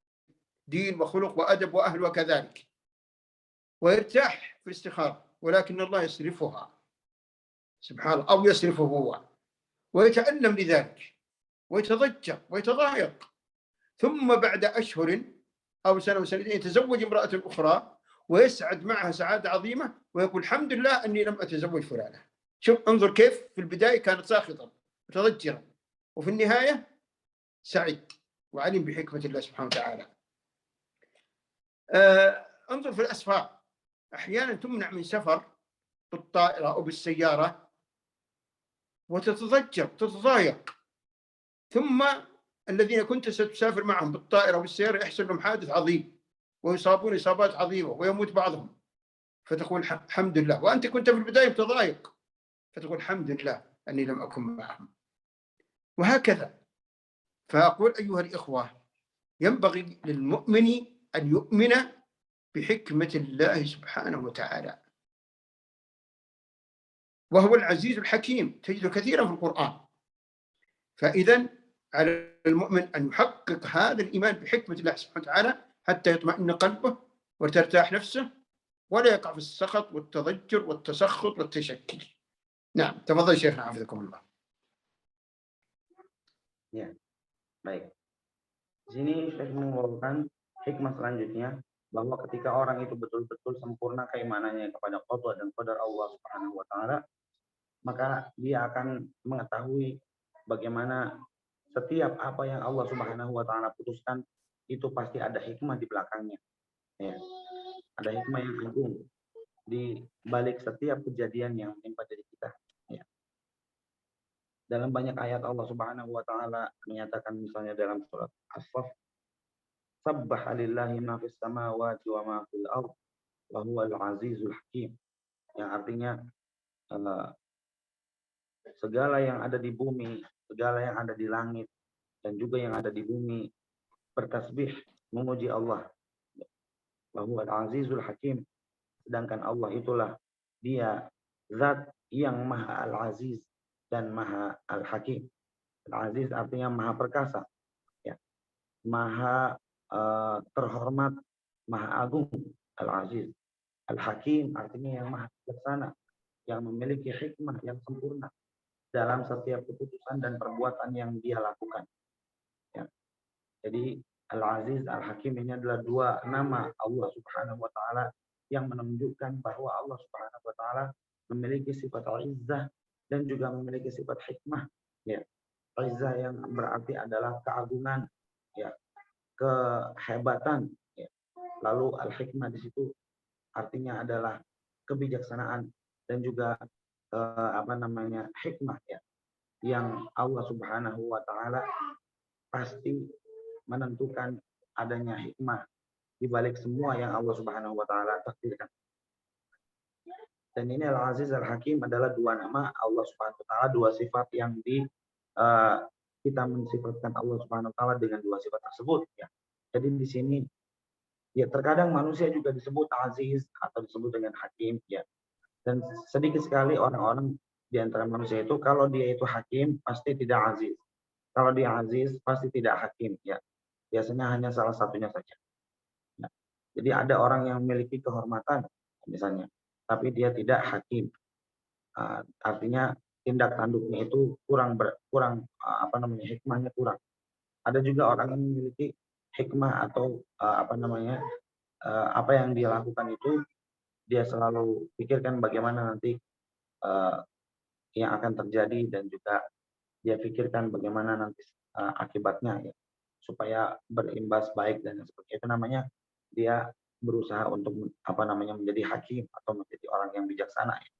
دين وخلق وأدب وأهل وكذلك، ويرتاح في الاستخارة، ولكن الله يصرفها سبحان الله، أو يصرفه هو، ويتألم لذلك ويتضجر ويتضايق، ثم بعد أشهر أو سنة وسنتين يتزوج امرأة أخرى ويسعد معها سعادة عظيمة ويقول الحمد لله أني لم أتزوج فلانة. شوف، انظر كيف في البداية كانت ساخطة متضجرة، وفي النهاية سعيد وعلم بحكمة الله سبحانه وتعالى. انظر في الأسفار، أحيانا تمنع من سفر بالطائرة أو بالسيارة وتتضجر تتضايق، ثم الذين كنت ستسافر معهم بالطائرة والسيارة يحصل لهم حادث عظيم ويصابون إصابات عظيمة ويموت بعضهم، فتقول الحمد لله. وأنت كنت في البداية متضايق فتقول الحمد لله أني لم أكن معهم، وهكذا. فأقول أيها الإخوة ينبغي للمؤمن أن يؤمن بحكمة الله سبحانه وتعالى، وهو العزيز الحكيم، تجد كثيرا في القرآن. فإذا على المؤمن أن يحقق هذا الإيمان بحكمة الله سبحانه وتعالى حتى يطمئن قلبه وترتاح نفسه ولا يقع في السخط والتضجر والتسخط والتشكي. نعم، تفضل شيخنا حفظكم الله. Ya, baik. Di sini Syekh membawakan hikmah selanjutnya bahwa ketika orang itu betul-betul sempurna keimanannya kepada qada dan qadar Allah Subhanahu wa taala, maka dia akan mengetahui bagaimana setiap apa yang Allah Subhanahu wa taala putuskan itu pasti ada hikmah di belakangnya. Ya. Ada hikmah yang agung di balik setiap kejadian yang menimpa diri kita. Ya. Dalam banyak ayat Allah Subhanahu wa taala menyatakan, misalnya dalam surat As-Saff, "Sabbaha lillahi ma fis samawati wa ma fil ardh wa huwal azizul hakim." Yang artinya segala yang ada di bumi, segala yang ada di langit dan juga yang ada di bumi bertasbih memuji Allah. Wa huwal azizul hakim. Sedangkan Allah itulah dia zat yang maha al-aziz dan maha al-hakim. Al-aziz artinya maha perkasa, ya, maha terhormat, maha agung, al-aziz. Al-hakim artinya yang maha bijaksana, yang memiliki hikmah yang sempurna dalam setiap keputusan dan perbuatan yang dia lakukan. Ya. Jadi Al-Aziz, Al-Hakim ini adalah dua nama Allah Subhanahu wa taala yang menunjukkan bahwa Allah Subhanahu wa taala memiliki sifat al-izzah dan juga memiliki sifat hikmah. Ya. Izzah yang berarti adalah keagungan, ya, kehebatan, ya. Lalu al-hikmah di situ artinya adalah kebijaksanaan dan juga hikmah, ya, yang Allah Subhanahu wa taala pasti menentukan adanya hikmah di balik semua yang Allah Subhanahu wa taala takdirkan. Dan ini Al-Aziz Al-Hakim adalah dua nama Allah Subhanahu wa taala, dua sifat yang kita mensifatkan Allah Subhanahu wa taala dengan dua sifat tersebut ya. Jadi di sini ya terkadang manusia juga disebut Aziz atau disebut dengan Hakim ya. Dan sedikit sekali orang-orang di antara manusia itu kalau dia itu Hakim pasti tidak Aziz. Kalau dia Aziz pasti tidak Hakim ya. Biasanya hanya salah satunya saja. Nah, jadi ada orang yang memiliki kehormatan misalnya, tapi dia tidak Hakim. Artinya tindak tanduknya itu hikmahnya kurang. Ada juga orang yang memiliki hikmah atau apa yang dia lakukan itu dia selalu pikirkan bagaimana nanti yang akan terjadi dan juga dia pikirkan bagaimana nanti akibatnya ya, supaya berimbas baik dan sebagainya. Itu namanya dia berusaha untuk menjadi hakim atau menjadi orang yang bijaksana ya.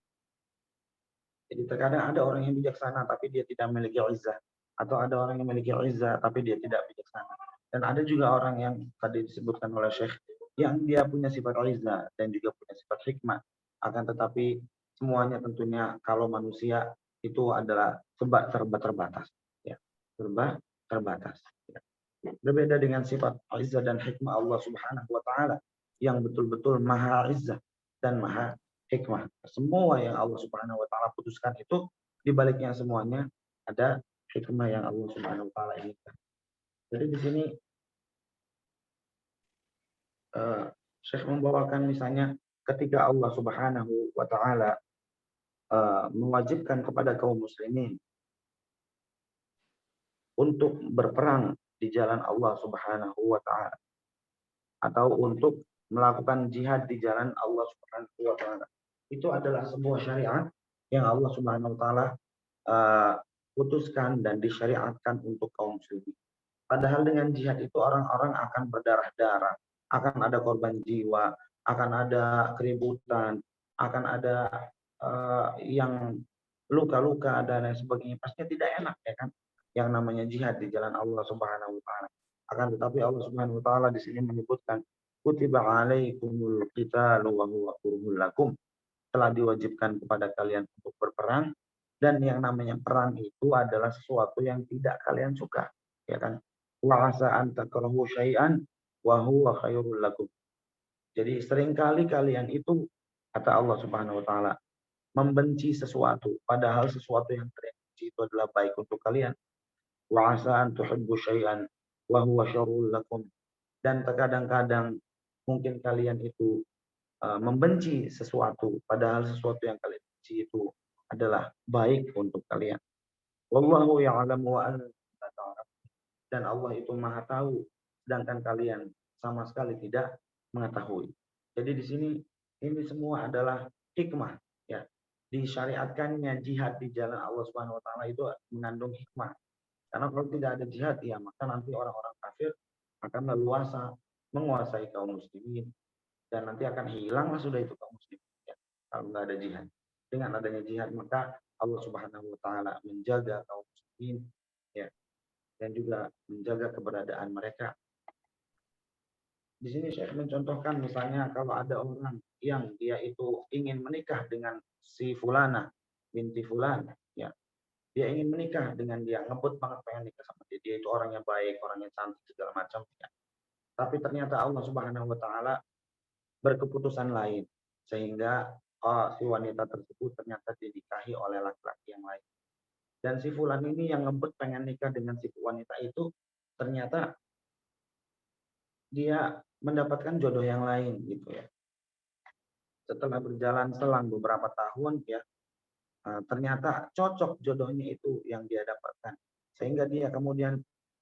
Jadi terkadang ada orang yang bijaksana tapi dia tidak memiliki izzah, atau ada orang yang memiliki izzah tapi dia tidak bijaksana. Dan ada juga orang yang tadi disebutkan oleh Syekh yang dia punya sifat izzah dan juga punya sifat hikmah. Akan tetapi semuanya tentunya kalau manusia itu adalah serba terbatas ya. Serba terbatas ya. Berbeda dengan sifat izzah dan hikmah Allah Subhanahu wa taala yang betul-betul maha izzah dan maha hikmah. Semua yang Allah Subhanahu wa taala putuskan itu di baliknya semuanya ada hikmah yang Allah Subhanahu wa taala inginkan. Jadi di sini Syekh membawakan misalnya ketika Allah Subhanahu wa taala mewajibkan kepada kaum muslimin untuk berperang di jalan Allah Subhanahu wa taala atau untuk melakukan jihad di jalan Allah Subhanahu wa taala. Itu adalah sebuah syariat yang Allah Subhanahu wa taala putuskan dan disyariatkan untuk kaum muslimin. Padahal dengan jihad itu orang-orang akan berdarah-darah, akan ada korban jiwa, akan ada keributan, akan ada yang luka-luka dan lain sebagainya. Pastinya tidak enak ya kan? Yang namanya jihad di jalan Allah Subhanahu wa taala. Akan tetapi Allah Subhanahu wa taala di sini menyebutkan kutiba alaikumul qitalu wa huwa kurhul lakum. Telah diwajibkan kepada kalian untuk berperang dan yang namanya perang itu adalah sesuatu yang tidak kalian suka, ya kan? Wa asa an takrahu syai'an wa huwa khairul lakum. Jadi seringkali kalian itu kata Allah Subhanahu wa taala membenci sesuatu padahal sesuatu yang kalian benci itu adalah baik untuk kalian. Wa asa an tuhibbu syai'an wa huwa syarrul lakum. Dan terkadang-kadang mungkin kalian itu membenci sesuatu padahal sesuatu yang kalian benci itu adalah baik untuk kalian. Wallahu ya'lamu wa antum la ta'lamun. Dan Allah itu Maha tahu sedangkan kalian sama sekali tidak mengetahui. Jadi di sini ini semua adalah hikmah ya. Disyariatkannya jihad di jalan Allah Subhanahu wa taala itu mengandung hikmah. Karena kalau tidak ada jihad ya maka nanti orang-orang kafir akan leluasa menguasai kaum muslimin dan nanti akan hilanglah sudah itu kaum muslimin ya, kalau nggak ada jihad. Dengan adanya jihad maka Allah Subhanahu wa taala menjaga kaum muslimin ya dan juga menjaga keberadaan mereka. Di sini saya mencontohkan misalnya kalau ada orang yang dia itu ingin menikah dengan si fulana binti fulan ya. Dia ingin menikah dengan dia, ngebut banget pengen nikah sama dia. Dia itu orang yang baik, orang yang cantik segala macam ya. Tapi ternyata Allah Subhanahu wa taala berkeputusan lain sehingga si wanita tersebut ternyata dinikahi oleh laki-laki yang lain. Dan si fulan ini yang ngebut pengen nikah dengan si wanita itu ternyata dia mendapatkan jodoh yang lain gitu ya. Setelah berjalan selang beberapa tahun ya, ternyata cocok jodohnya itu yang dia dapatkan. Sehingga dia kemudian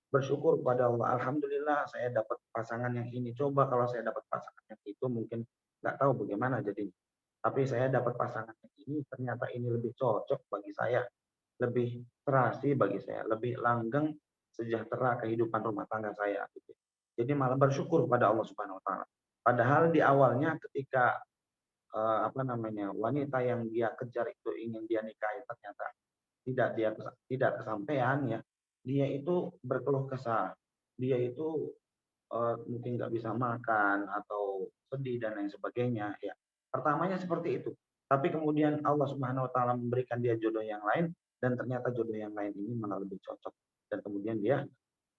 bersyukur kepada Allah. Alhamdulillah saya dapat pasangan yang ini. Coba kalau saya dapat pasangan yang itu mungkin nggak tahu bagaimana jadinya. Tapi saya dapat pasangan yang ini ternyata ini lebih cocok bagi saya. Lebih terasi bagi saya. Lebih langgeng sejahtera kehidupan rumah tangga saya. Gitu. Jadi malah bersyukur kepada Allah Subhanahu wa taala. Padahal di awalnya ketika wanita yang dia kejar itu ingin dia nikahi ternyata tidak kesampaian ya dia itu berkeluh kesah, dia itu mungkin nggak bisa makan atau sedih dan lain sebagainya, ya. Pertamanya seperti itu, tapi kemudian Allah Subhanahu wa taala memberikan dia jodoh yang lain dan ternyata jodoh yang lain ini malah lebih cocok dan kemudian dia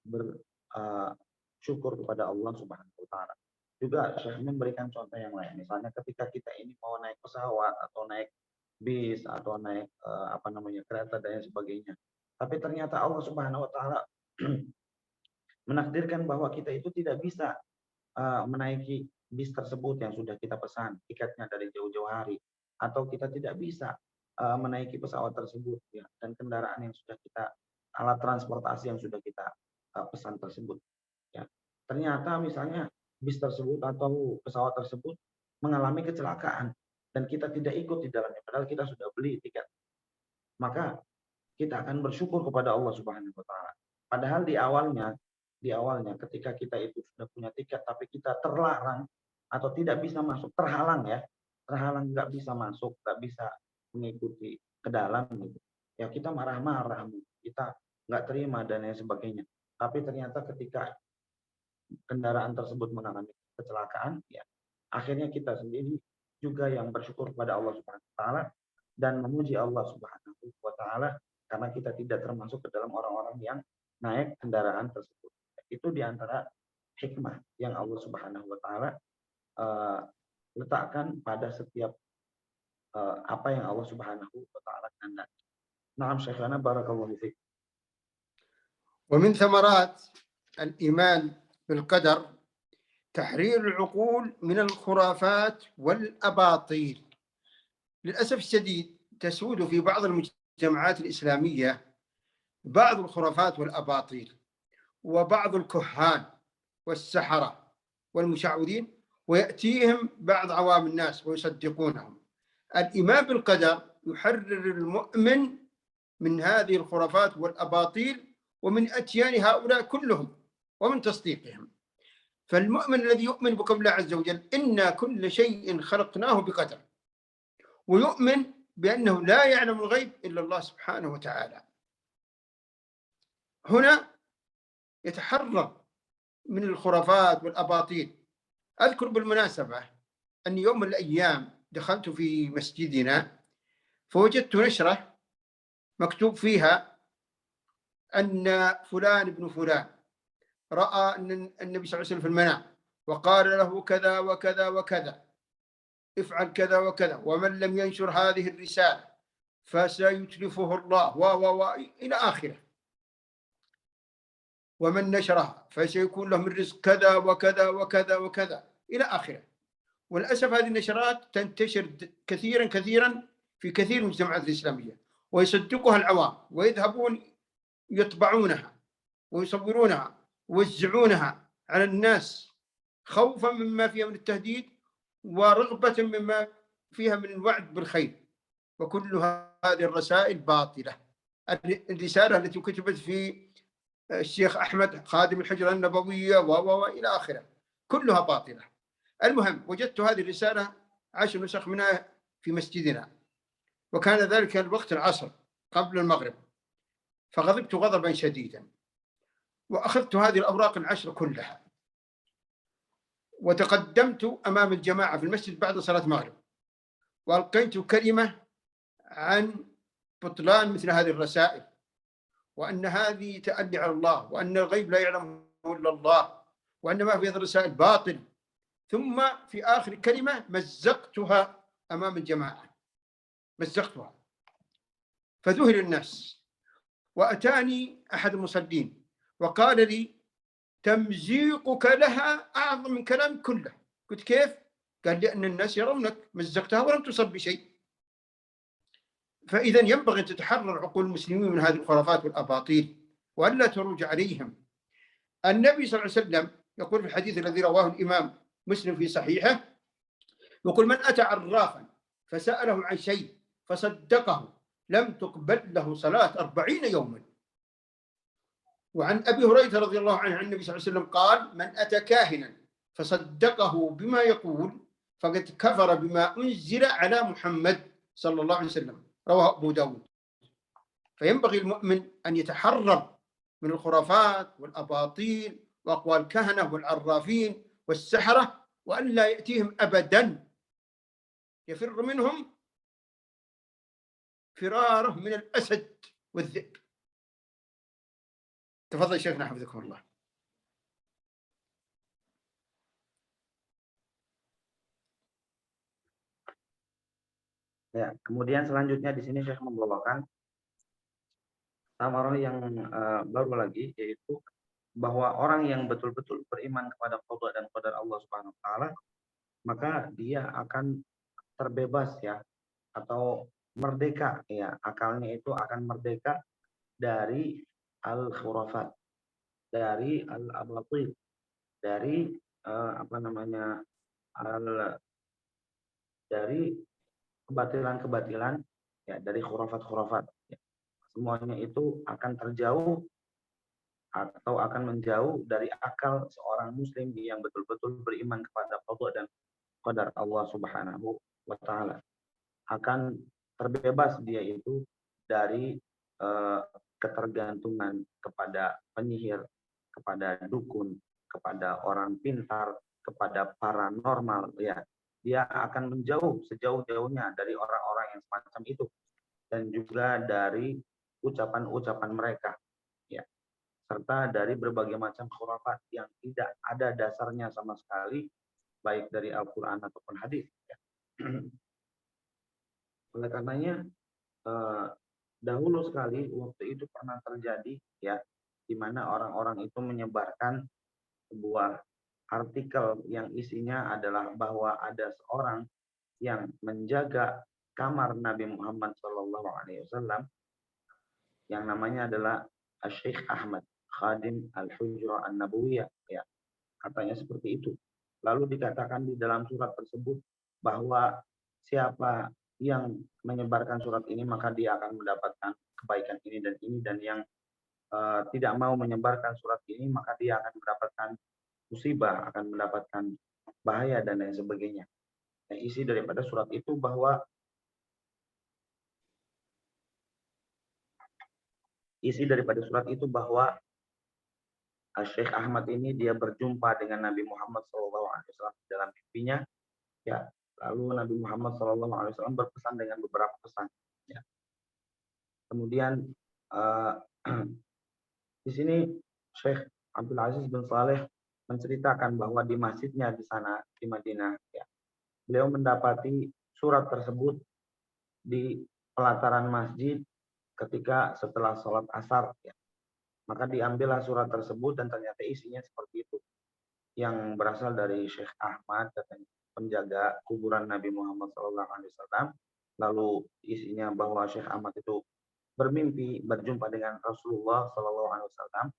bersyukur kepada Allah Subhanahu wa taala. Juga Syekh memberikan contoh yang lain, misalnya ketika kita ini mau naik pesawat atau naik bis atau naik apa namanya kereta dan lain sebagainya. Tapi ternyata Allah Subhanahu wa taala menakdirkan bahwa kita itu tidak bisa menaiki bis tersebut yang sudah kita pesan tiketnya dari jauh-jauh hari, atau kita tidak bisa menaiki pesawat tersebut ya, dan kendaraan yang sudah kita alat transportasi yang sudah kita pesan tersebut ya. Ternyata misalnya bis tersebut atau pesawat tersebut mengalami kecelakaan dan kita tidak ikut di dalamnya padahal kita sudah beli tiket, maka kita akan bersyukur kepada Allah Subhanahu wa taala. Padahal di awalnya ketika kita itu sudah punya tiket tapi kita terlarang atau tidak bisa masuk, terhalang ya, terhalang nggak bisa masuk, nggak bisa mengikuti ke dalam gitu. Ya kita marah-marah, kita nggak terima dan lain sebagainya. Tapi ternyata ketika kendaraan tersebut mengalami kecelakaan, ya akhirnya kita sendiri juga yang bersyukur kepada Allah Subhanahu wa taala dan memuji Allah Subhanahu wa taala karena kita tidak termasuk ke dalam orang-orang yang naik kendaraan tersebut. Itu diantara hikmah yang Allah Subhanahu wa taala letakkan pada setiap apa yang Allah Subhanahu wa taala kehendaki. Naam Syekhana barakallahu fiik. ومن ثمرات الإيمان بالقدر تحرير العقول من الخرافات والأباطيل. للأسف الشديد تسود في بعض المجتمعات الإسلامية بعض الخرافات والأباطيل وبعض الكهان والسحرة والمشعوذين، ويأتيهم بعض عوام الناس ويصدقونهم. الإيمان بالقدر يحرر المؤمن من هذه الخرافات والأباطيل ومن أتيان هؤلاء كلهم ومن تصديقهم. فالمؤمن الذي يؤمن بقول الله عز وجل إنا كل شيء خلقناه بقدر، ويؤمن بأنه لا يعلم الغيب إلا الله سبحانه وتعالى، هنا يتحرر من الخرافات والأباطيل. أذكر بالمناسبة أن يوم من الأيام دخلت في مسجدنا فوجدت نشرة مكتوب فيها أن فلان ابن فلان رأى أن النبي صلى الله عليه وسلم في المنام وقال له كذا وكذا وكذا، افعل كذا وكذا، ومن لم ينشر هذه الرسالة فسيتلفه الله إلى آخره، ومن نشرها فسيكون له من رزق كذا وكذا وكذا وكذا إلى آخره. وللأسف هذه النشرات تنتشر كثيرا في كثير من المجتمعات الإسلامية، ويصدقها العوام ويذهبون يطبعونها ويصورونها ويوزعونها على الناس خوفا مما فيها من التهديد ورغبة مما فيها من الوعد بالخير. وكل هذه الرسائل باطلة. الرسالة التي كتبت في الشيخ أحمد خادم الحجرة النبوية إلى آخره كلها باطلة. المهم وجدت هذه الرسالة 10 نسخ منها في مسجدنا، وكان ذلك الوقت العصر قبل المغرب، فغضبت غضبا شديدا وأخذت هذه الأوراق 10 كلها وتقدمت أمام الجماعة في المسجد بعد صلاة المغرب وألقيت كلمة عن بطلان مثل هذه الرسائل، وأن هذه تأدي على الله، وأن الغيب لا يعلمه إلا الله، وأن ما في هذه الرسائل باطل. ثم في آخر كلمة مزقتها أمام الجماعة، مزقتها، فذهل الناس. وأتاني أحد المصلين وقال لي تمزيقك لها أعظم من كلام كله. قلت كيف؟ قال لأن الناس يرونك مزقتها ولم تصب بشيء. فإذا ينبغي أن تتحرر عقول المسلمين من هذه الخرافات والأباطيل وألا تروج عليهم. النبي صلى الله عليه وسلم يقول في الحديث الذي رواه الإمام مسلم في صحيحه، يقول من أتى عرافا فسأله عن شيء فصدقه لم تقبل له صلاة 40 يوما. وعن أبي هريرة رضي الله عنه عن النبي صلى الله عليه وسلم قال من أتى كاهنا فصدقه بما يقول فقد كفر بما أنزل على محمد صلى الله عليه وسلم، رواه أبو داود. فينبغي المؤمن أن يتحرر من الخرافات والأباطيل وأقوال الكهنة والعرافين والسحرة، وأن لا يأتيهم أبدا، يفر منهم فراره من الأسد والذئب. تفضل شيخنا حفظكم الله. Ya, kemudian selanjutnya di sini Syekh membawakan samarah yang baru lagi, yaitu bahwa orang yang betul-betul beriman kepada qada dan qadar Allah Subhanahu wa taala, maka dia akan terbebas ya, atau merdeka ya, akalnya itu akan merdeka dari al-khurafat, dari al-abatil, dari apa namanya, dari kebatilan-kebatilan ya, dari khurafat-khurafat ya. Semuanya itu akan terjauh atau akan menjauh dari akal seorang muslim yang betul-betul beriman kepada qada dan qadar Allah Subhanahu wa taala. Akan terbebas dia itu dari ketergantungan kepada penyihir, kepada dukun, kepada orang pintar, kepada paranormal ya. Dia akan menjauh sejauh-jauhnya dari orang-orang yang semacam itu, dan juga dari ucapan-ucapan mereka ya, serta dari berbagai macam khurafat yang tidak ada dasarnya sama sekali, baik dari Al-Quran ataupun hadis ya. Oleh karenanya dahulu sekali waktu itu pernah terjadi ya, di mana orang-orang itu menyebarkan sebuah artikel yang isinya adalah bahwa ada seorang yang menjaga kamar Nabi Muhammad SAW yang namanya adalah Syekh Ahmad Khadim Al-Hujrah An-Nabawiyah ya, katanya seperti itu. Lalu dikatakan di dalam surat tersebut bahwa siapa yang menyebarkan surat ini maka dia akan mendapatkan kebaikan ini dan ini, dan yang tidak mau menyebarkan surat ini maka dia akan mendapatkan musibah, akan mendapatkan bahaya dan lain sebagainya. Nah, isi daripada surat itu bahwa Syekh Ahmad ini dia berjumpa dengan Nabi Muhammad SAW dalam mimpinya ya. Lalu Nabi Muhammad SAW berpesan dengan beberapa pesan ya. Kemudian di sini Syekh Abdul Aziz bin Saleh menceritakan bahwa di masjidnya di sana di Madinah ya, beliau mendapati surat tersebut di pelataran masjid ketika setelah sholat asar ya. Maka diambillah surat tersebut dan ternyata isinya seperti itu, yang berasal dari Syekh Ahmad, katanya penjaga kuburan Nabi Muhammad SAW. Lalu isinya bahwa Syekh Ahmad itu bermimpi berjumpa dengan Rasulullah SAW,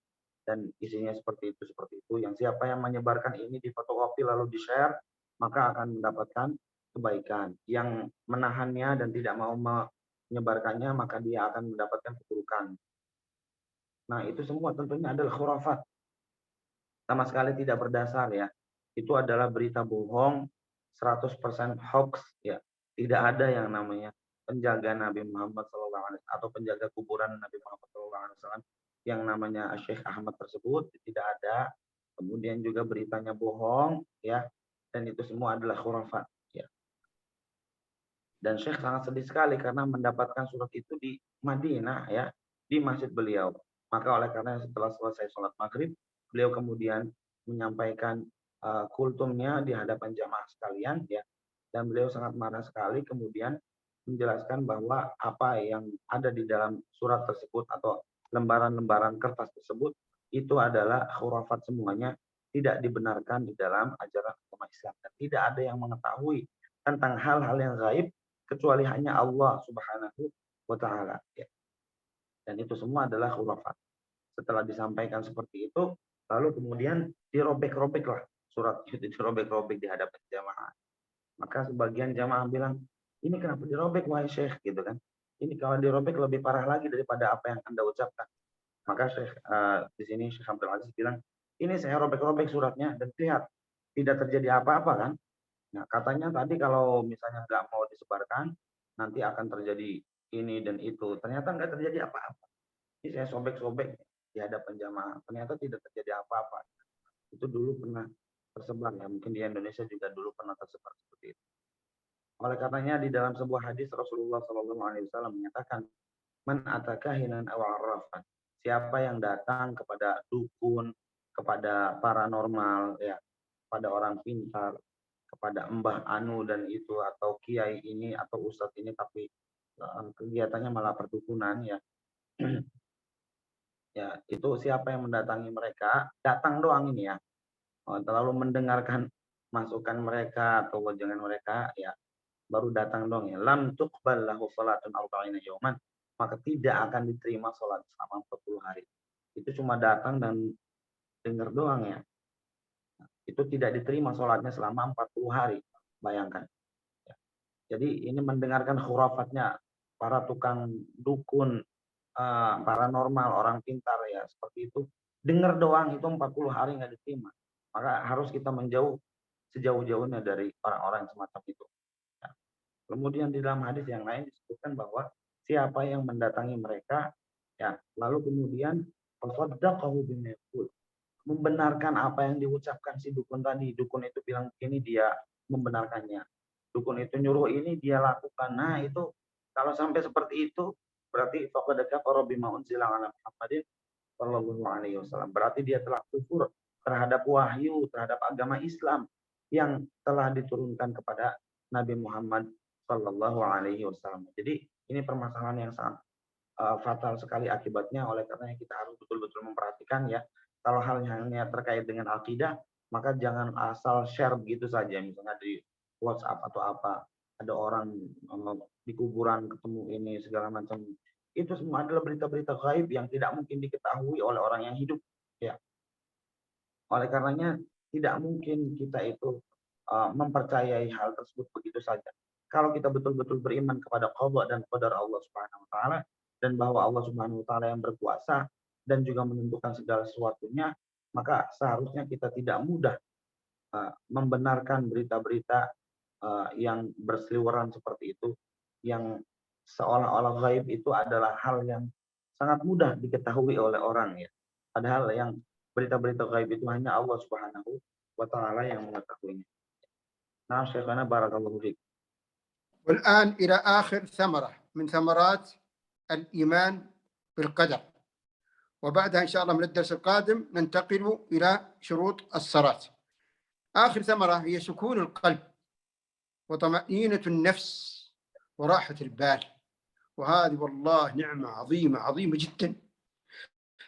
dan isinya seperti itu, yang siapa yang menyebarkan ini di fotokopi lalu di-share maka akan mendapatkan kebaikan, yang menahannya dan tidak mau menyebarkannya maka dia akan mendapatkan keburukan. Nah, itu semua tentunya adalah khurafat, sama sekali tidak berdasar ya. Itu adalah berita bohong, 100% hoax ya. Tidak ada yang namanya penjaga Nabi Muhammad SAW atau penjaga kuburan Nabi Muhammad SAW yang namanya Syekh Ahmad tersebut, tidak ada. Kemudian juga beritanya bohong ya, dan itu semua adalah khurafat ya. Dan Syekh sangat sedih sekali karena mendapatkan surat itu di Madinah ya, di masjid beliau. Maka oleh karena setelah selesai sholat maghrib, beliau kemudian menyampaikan kultumnya di hadapan jamaah sekalian ya, dan beliau sangat marah sekali, kemudian menjelaskan bahwa apa yang ada di dalam surat tersebut atau lembaran-lembaran kertas tersebut itu adalah khurafat semuanya, tidak dibenarkan di dalam ajaran agama Islam, dan tidak ada yang mengetahui tentang hal-hal yang gaib kecuali hanya Allah Subhanahu wa taala ya. Dan itu semua adalah khurafat. Setelah disampaikan seperti itu, lalu kemudian dirobek-robeklah surat itu, dirobek-robek di hadapan jamaah. Maka sebagian jamaah bilang, ini kenapa dirobek wahai Syekh gitu kan? Ini kalau dirobek lebih parah lagi daripada apa yang Anda ucapkan. Maka Syekh di sini Syekh Abdul Aziz bilang, ini saya robek-robek suratnya dan lihat tidak terjadi apa-apa kan? Nah, katanya tadi kalau misalnya nggak mau disebarkan, nanti akan terjadi ini dan itu. Ternyata nggak terjadi apa-apa. Ini saya sobek-sobek. di hadapan jamaah. Ternyata tidak terjadi apa-apa. Itu dulu pernah tersebar ya, mungkin di Indonesia juga dulu pernah tersebar seperti itu. Oleh karenanya di dalam sebuah hadis Rasulullah SAW menyatakan, man atakahinan aw arrafan. Siapa yang datang kepada dukun, kepada paranormal ya, pada orang pintar, kepada Mbah Anu dan itu atau kiai ini atau ustadz ini tapi kegiatannya malah perdukunan ya. Ya, itu siapa yang mendatangi mereka, datang doang ini ya. Terlalu mendengarkan masukan mereka atau wajangan mereka ya, baru datang doang ya. Lam tuqbal lahu salatun arba'ina yauman, maka tidak akan diterima salat selama 40 hari. Itu cuma datang dan dengar doang ya. Itu tidak diterima salatnya selama 40 hari. Bayangkan. Ya. Jadi ini mendengarkan khurafatnya para tukang dukun, paranormal, orang pintar ya seperti itu. Dengar doang itu 40 hari nggak diterima. Maka harus kita menjauh sejauh-jauhnya dari orang-orang semacam itu. Ya. Kemudian di dalam hadis yang lain disebutkan bahwa siapa yang mendatangi mereka, ya lalu kemudian fasaddaqahu bima yaqul, membenarkan apa yang diucapkan si dukun tadi. Dukun itu bilang ini, dia membenarkannya. Dukun itu nyuruh ini, dia lakukan. Nah itu kalau sampai seperti itu berarti faqad kafara bima unzila ala Muhammadin sallallahu alaihi wasallam. Berarti dia telah kufur terhadap wahyu, terhadap agama Islam yang telah diturunkan kepada Nabi Muhammad sallallahu alaihi wasallam. Jadi ini permasalahan yang sangat fatal sekali akibatnya. Oleh karena kita harus betul-betul memperhatikan ya. Kalau halnya terkait dengan akidah, maka jangan asal share begitu saja, misalnya di WhatsApp atau apa, ada orang di kuburan ketemu ini segala macam. Itu semua adalah berita-berita gaib yang tidak mungkin diketahui oleh orang yang hidup. Ya. Oleh karenanya tidak mungkin kita itu mempercayai hal tersebut begitu saja. Kalau kita betul-betul beriman kepada qada dan qadar Allah Subhanahu wa taala dan bahwa Allah Subhanahu wa taala yang berkuasa dan juga menentukan segala sesuatunya, maka seharusnya kita tidak mudah membenarkan berita-berita yang berseliweran seperti itu, yang seolah-olah gaib itu adalah hal yang sangat mudah diketahui oleh orang ya. Padahal yang berita-berita gaib itu hanya Allah Subhanahu wa taala yang mengetahuinya. Nah, Syekhana barakallahu fiik. والآن إلى آخر ثمرة من ثمرات الإيمان بالقدر، وبعدها إن شاء الله من الدرس القادم ننتقل إلى شروط الصلاة. آخر ثمرة هي سكون القلب وطمأنينة النفس وراحة البال، وهذه والله نعمة عظيمة عظيمة جدا.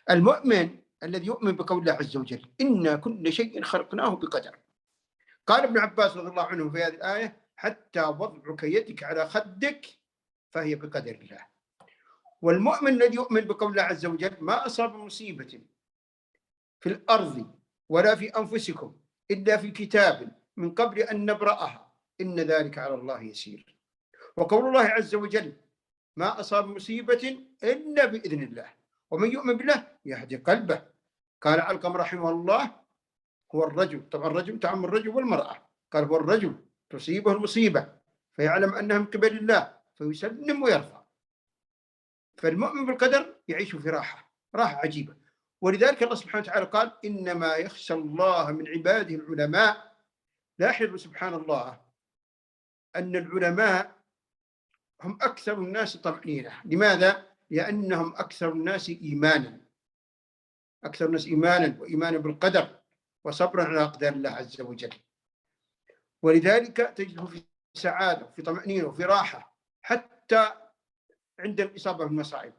المؤمن الذي يؤمن بقول الله عز وجل إنا كل شيء خلقناه بقدر. قال ابن عباس رضي الله عنه في هذه الآية حتى وضعك يدك على خدك فهي بقدر الله. والمؤمن الذي يؤمن بقول الله عز وجل ما أصاب مصيبة في الأرض ولا في أنفسكم إلا في كتاب من قبل أن نبرأها إن ذلك على الله يسير. وقول الله عز وجل ما أصاب مصيبة إلا بإذن الله ومن يؤمن بالله يهدي قلبه. قال علقم رحمه الله هو الرجل، طبعا الرجل تعم الرجل والمرأة، قال هو الرجل تصيبه المصيبة فيعلم أنها من قبل الله فيسلم ويرفع. فالمؤمن بالقدر يعيش في راحة عجيبة. ولذلك الله سبحانه وتعالى قال إنما يخشى الله من عباده العلماء. لاحظوا سبحان الله أن العلماء هم أكثر الناس طمأنينة. لماذا؟ لأنهم أكثر الناس إيمانا، أكثر الناس إيمانا وإيمانا بالقدر وصبرا على أقدار الله عز وجل. ولذلك تجده في سعادة وفي طمأنينة وفي راحة حتى عند الإصابة بالمصائب.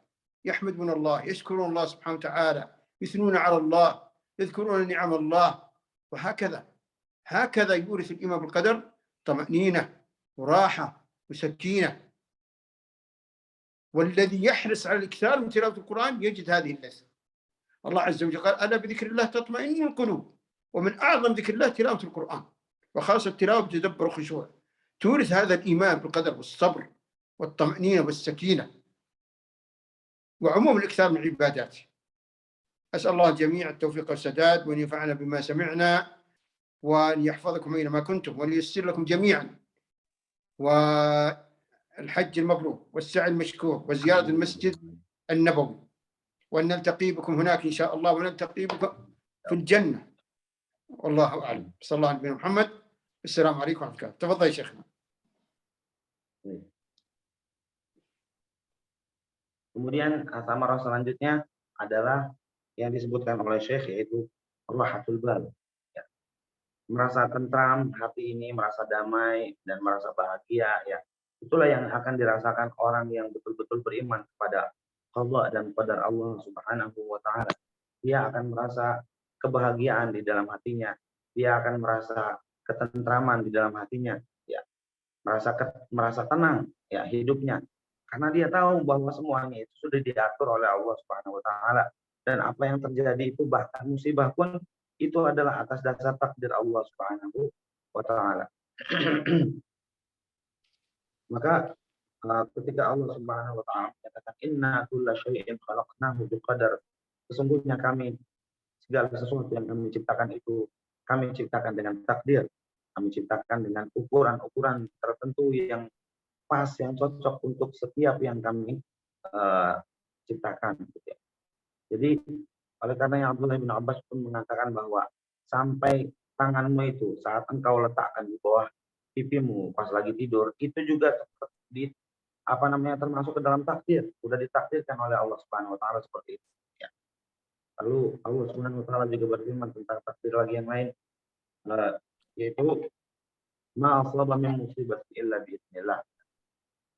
يحمدون الله، يشكرون الله سبحانه وتعالى، يثنون على الله، يذكرون نعم الله، هكذا يورث الإيمان بالقدر طمأنينة وراحة وسكينة. والذي يحرص على الإكثار من تلاوة القرآن يجد هذه اللذة. الله عز وجل قال ألا بذكر الله تطمئن القلوب، ومن أعظم ذكر الله تلاوة القرآن، وخاصة التلاوة بتدبر وخشوع، تورث هذا الإيمان بالقدر والصبر والطمأنينة والسكينة وعموم الإكثار من العبادات. أسأل الله الجميع التوفيق والسداد، وأن ينفعنا بما سمعنا، وأن يحفظكم أينما كنتم، وأن ييسر لكم جميعا، والحج المبرور والسعي المشكور وزيارة المسجد النبوي. وأن نلتقي بكم هناك إن شاء الله، ونلتقي بكم في الجنة، والله أعلم. صلى الله على نبينا محمد. السلام عليكم ورحمة الله. تفضل يا شيخنا. Kemudian samarah selanjutnya adalah yang disebutkan oleh Syekh, yaitu rahatul bal. Ya. Merasa tentram hati ini, merasa damai dan merasa bahagia. Ya, itulah yang akan dirasakan orang yang betul-betul beriman kepada Allah dan kepada Allah Subhanahu wa Ta'ala. Dia akan merasa kebahagiaan di dalam hatinya. Dia akan merasa ketentraman di dalam hatinya. Ya, merasa tenang ya hidupnya. Karena dia tahu bahwa semuanya itu sudah diatur oleh Allah Subhanahu wa Ta'ala. Dan apa yang terjadi itu, bahkan musibah pun, itu adalah atas dasar takdir Allah Subhanahu wa Ta'ala. Maka ketika Allah Subhanahu wa Ta'ala menyatakan inna kulla syai'in khalaqnahu biqadar, sesungguhnya kami segala sesuatu yang kami ciptakan itu kami ciptakan dengan takdir, kami ciptakan dengan ukuran-ukuran tertentu yang pas, yang cocok untuk setiap yang kami ciptakan. Jadi oleh karena yang Abdullah bin Abbas pun mengatakan bahwa sampai tanganmu itu saat engkau letakkan di bawah pipimu pas lagi tidur, itu juga termasuk ke dalam takdir, sudah ditakdirkan oleh Allah Subhanahu wa Ta'ala seperti itu. Ya. Lalu Allah Subhanahu wa Ta'ala juga berfirman tentang takdir lagi yang lain, yaitu ma asaba min musibati illa bi'idznillah.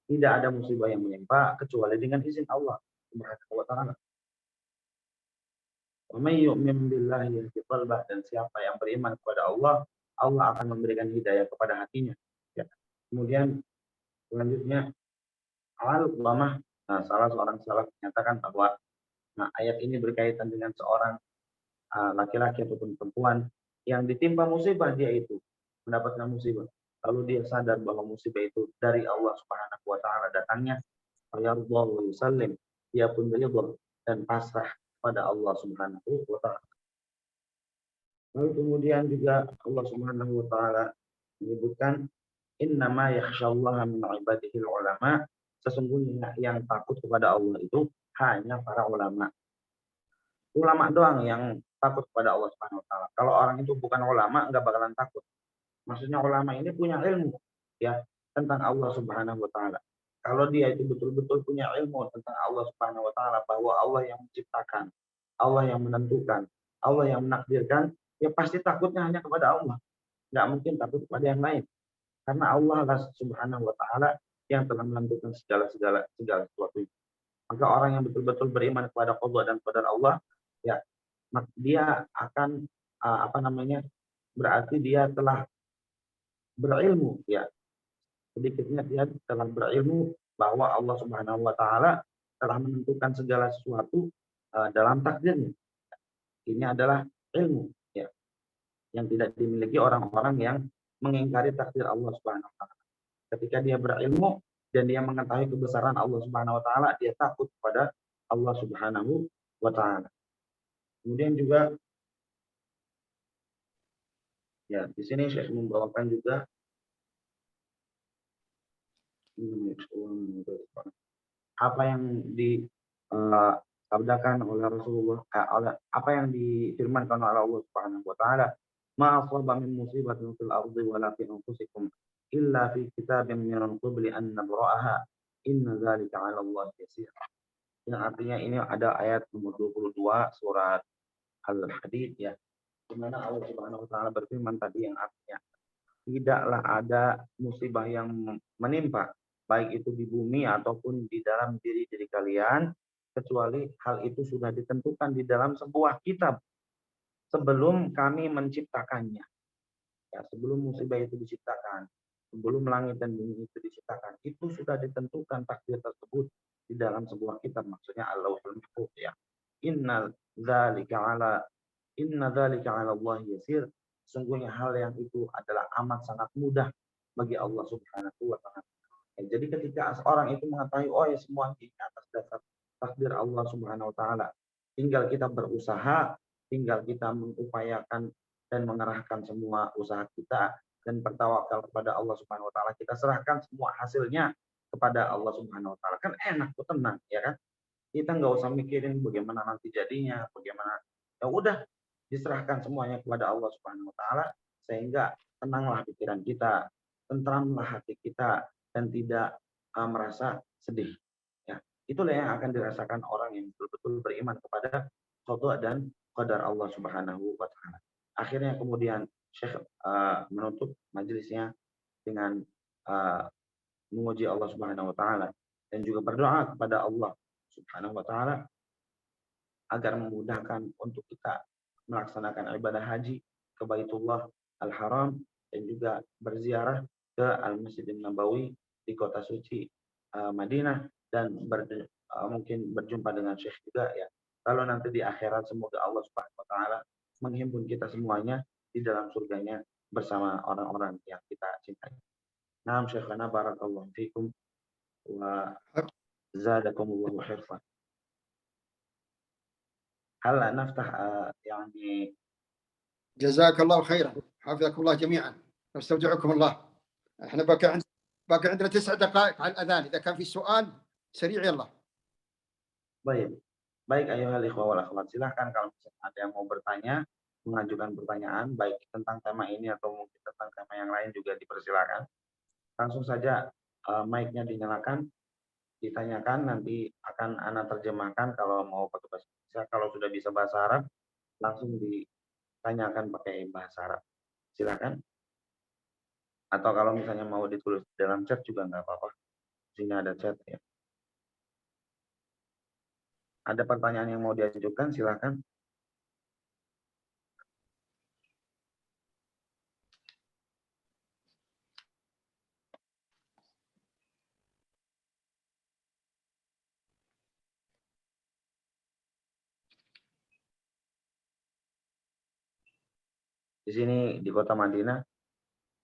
Tidak ada musibah yang menimpa kecuali dengan izin Allah Subhanahu wa Ta'ala. Wa may yu'min billahi yahdi qalbah, dan siapa yang beriman kepada Allah, Allah akan memberikan hidayah kepada hatinya. Ya. Kemudian selanjutnya al-ulama, salah seorang salaf menyatakan bahwa ayat ini berkaitan dengan seorang laki-laki ataupun perempuan yang ditimpa musibah, dia itu mendapatkan musibah. Lalu dia sadar bahwa musibah itu dari Allah Subhanahu wa Ta'ala datangnya, fayardallahu wa yusallim, dia pun ridha dan pasrah pada Allah Subhanahu wa Ta'ala. Lalu kemudian juga Allah Subhanahu wa Ta'ala menyebutkan innama yakhsyallaha min ibadihi ulama, sesungguhnya yang takut kepada Allah itu hanya para ulama. Ulama doang yang takut kepada Allah Subhanahu wa Ta'ala. Kalau orang itu bukan ulama, enggak bakalan takut. Maksudnya ulama ini punya ilmu ya tentang Allah Subhanahu wa Ta'ala. Kalau dia itu betul-betul punya ilmu tentang Allah Subhanahu wa Ta'ala, bahwa Allah yang menciptakan, Allah yang menentukan, Allah yang menakdirkan, ya pasti takutnya hanya kepada Allah. Nggak mungkin takut kepada yang lain. Karena Allah lah Subhanahu wa Ta'ala yang telah menentukan segala sesuatu itu. Maka orang yang betul-betul beriman kepada Allah dan kepada Allah, ya dia akan berarti dia telah berilmu, ya sedikitnya dia telah berilmu bahwa Allah Subhanahu wa Ta'ala telah menentukan segala sesuatu dalam takdirnya. Ini adalah ilmu ya yang tidak dimiliki orang-orang yang mengingkari takdir Allah Subhanahu wa Ta'ala. Ketika dia berilmu dan dia mengetahui kebesaran Allah Subhanahu wa Ta'ala, dia takut kepada Allah Subhanahu wa Ta'ala. Kemudian juga ya di sini saya membawakan juga apa yang disabdakan oleh Rasulullah, apa yang difirmankan oleh Allah Subhanahu wa Ta'ala, ma asaba min musibatin fil ardi wala fi anfusikum illa fi kitabin min qabli an nabra'aha inna dzalika 'ala Allah yasir. Yang artinya ini ada ayat nomor 22 surat Al-Hadid ya, di mana Allah Subhanahu wa Ta'ala berfirman tadi yang artinya tidaklah ada musibah yang menimpa baik itu di bumi ataupun di dalam diri kalian, kecuali hal itu sudah ditentukan di dalam sebuah kitab sebelum kami menciptakannya. Ya, sebelum musibah itu diciptakan, sebelum langit dan bumi itu diciptakan, itu sudah ditentukan takdir tersebut di dalam sebuah kitab, maksudnya Al-Lauhul Mahfuz ya. Inna dzalika 'ala Allah yasir. Sungguhnya hal yang itu adalah amat sangat mudah bagi Allah Subhanahu wa Ta'ala. Jadi ketika orang itu mengetahui ya semua ini atas dasar takdir Allah Subhanahu wa Ta'ala, tinggal kita berusaha, tinggal kita mengupayakan dan mengerahkan semua usaha kita dan bertawakal kepada Allah Subhanahu wa Ta'ala, kita serahkan semua hasilnya kepada Allah Subhanahu wa Ta'ala. Kan enak tuh, tenang ya kan? kita nggak usah mikirin bagaimana nanti jadinya, bagaimana, ya udah diserahkan semuanya kepada Allah Subhanahu wa taala, sehingga tenanglah pikiran kita, tentramlah hati kita, dan tidak merasa sedih. Ya, itulah yang akan dirasakan orang yang betul-betul beriman kepada qada dan qadar Allah Subhanahu wa taala. Akhirnya kemudian Syekh menutup majelisnya dengan memuji Allah Subhanahu wa taala dan juga berdoa kepada Allah Subhanahu wa taala agar memudahkan untuk kita melaksanakan ibadah haji ke Baitullah Al-Haram dan juga berziarah ke Al-Masjidin Nabawi di kota suci Madinah, dan mungkin berjumpa dengan Syekh juga ya. Kalau nanti di akhirat semoga Allah Subhanahu wa taala menghimpun kita semuanya di dalam surganya bersama orang-orang yang kita cintai. Naam Syekhana barakallahu fikum wa zadakumullahu khairan. هلا نفتح يعني جزاك الله خيرا، حفظكم الله جميعا، نستودعكم الله. احنا باقي عندنا 9 دقائق على الاذان، اذا كان في سؤال سريع يلا. baik. Baik ayuhal ikhwah wal akhwat, silahkan kalau misalnya ada yang mau bertanya, mengajukan pertanyaan baik tentang tema ini atau mungkin tentang tema yang lain juga dipersilakan. Langsung saja mic-nya dinyalakan, ditanyakan, nanti akan ana terjemahkan kalau mau pakai bahasa Indonesia. Kalau sudah bisa bahasa Arab, langsung ditanyakan pakai bahasa Arab. Silakan. Atau kalau misalnya mau ditulis dalam chat juga nggak apa-apa. Sini ada chat ya. Ada pertanyaan yang mau diajukan, silakan. Di sini di kota Madinah,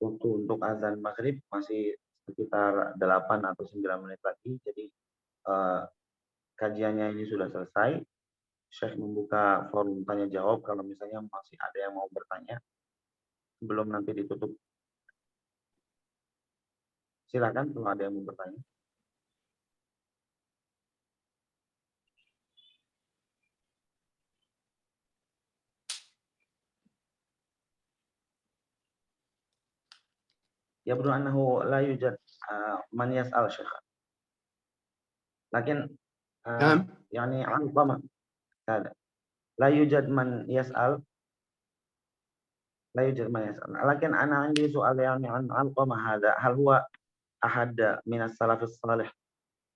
waktu untuk azan maghrib masih sekitar 8 atau 9 menit lagi. Jadi kajiannya ini sudah selesai. Syekh membuka forum tanya jawab kalau misalnya masih ada yang mau bertanya sebelum nanti ditutup. Silakan kalau ada yang mau bertanya. يبدو أنه لا يوجد من يسأل شيخ، لكن نعم. يعني علقمة هذا لا يوجد من يسأل، لا يوجد من يسأل، لكن أنا عندي سؤال يعني عن علقمة هذا، هل هو أحد من السلف الصالح؟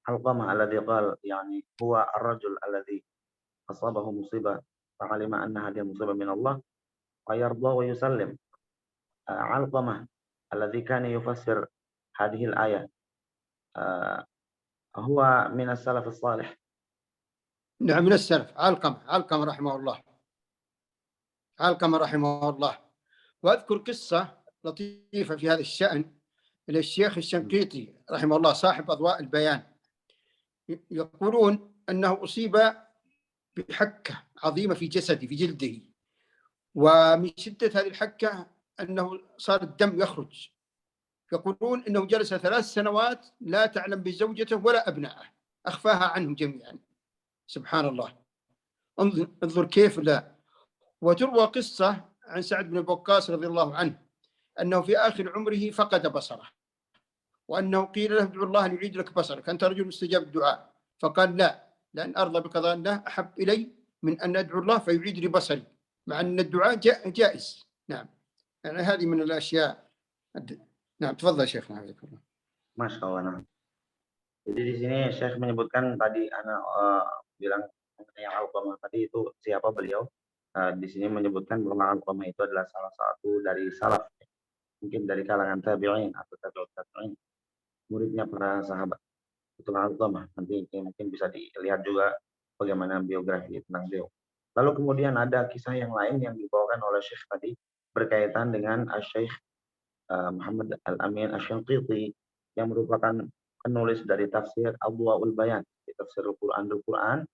علقمة الذي قال يعني هو الرجل الذي أصابه مصيبة فعلم أن هذه المصيبة من الله ويرضى ويسلم. علقمة الذي كان يفسر هذه الآية هو من السلف الصالح. نعم من السلف. علقمة رحمه الله، علقمة رحمه الله. وأذكر قصة لطيفة في هذا الشأن للشيخ الشنقيطي رحمه الله صاحب أضواء البيان. يقولون أنه أصيب بحكة عظيمة في جسده في جلده، ومن شدة هذه الحكة أنه صار الدم يخرج. يقولون أنه جلس 3 سنوات لا تعلم بزوجته ولا أبنائه، أخفاها عنهم جميعا. سبحان الله، انظر كيف. لا. وتروى قصة عن سعد بن وقاص رضي الله عنه أنه في آخر عمره فقد بصره، وأنه قيل له ادعو الله أن يعيد لك بصرك، أنت رجل مستجاب الدعاء. فقال لا، لأن أرضى بقضاء الله أحب إلي من أن أدعو الله فيعيد لي بصري، مع أن الدعاء جائز. نعم، يعني هذه من الأشياء. نعم تفضل شيخنا. Masya Allah. Jadi di sini Syekh menyebutkan tadi anak bilang mengenai Alqamah tadi itu siapa beliau. Di sini menyebutkan bahwa Alqamah itu adalah salah satu dari salaf, mungkin dari kalangan tabi'in atau tabi'ut tabi'in, muridnya para sahabat. Itulah Alqamah. Nanti mungkin bisa dilihat juga bagaimana biografi tentang beliau. Lalu kemudian ada kisah yang lain yang dibawakan oleh Syekh tadi berkaitan dengan Syekh Muhammad Al-Amin Asy-Syanqiti yang merupakan penulis dari tafsir Adwaul Bayan, di tafsir Al-Quran.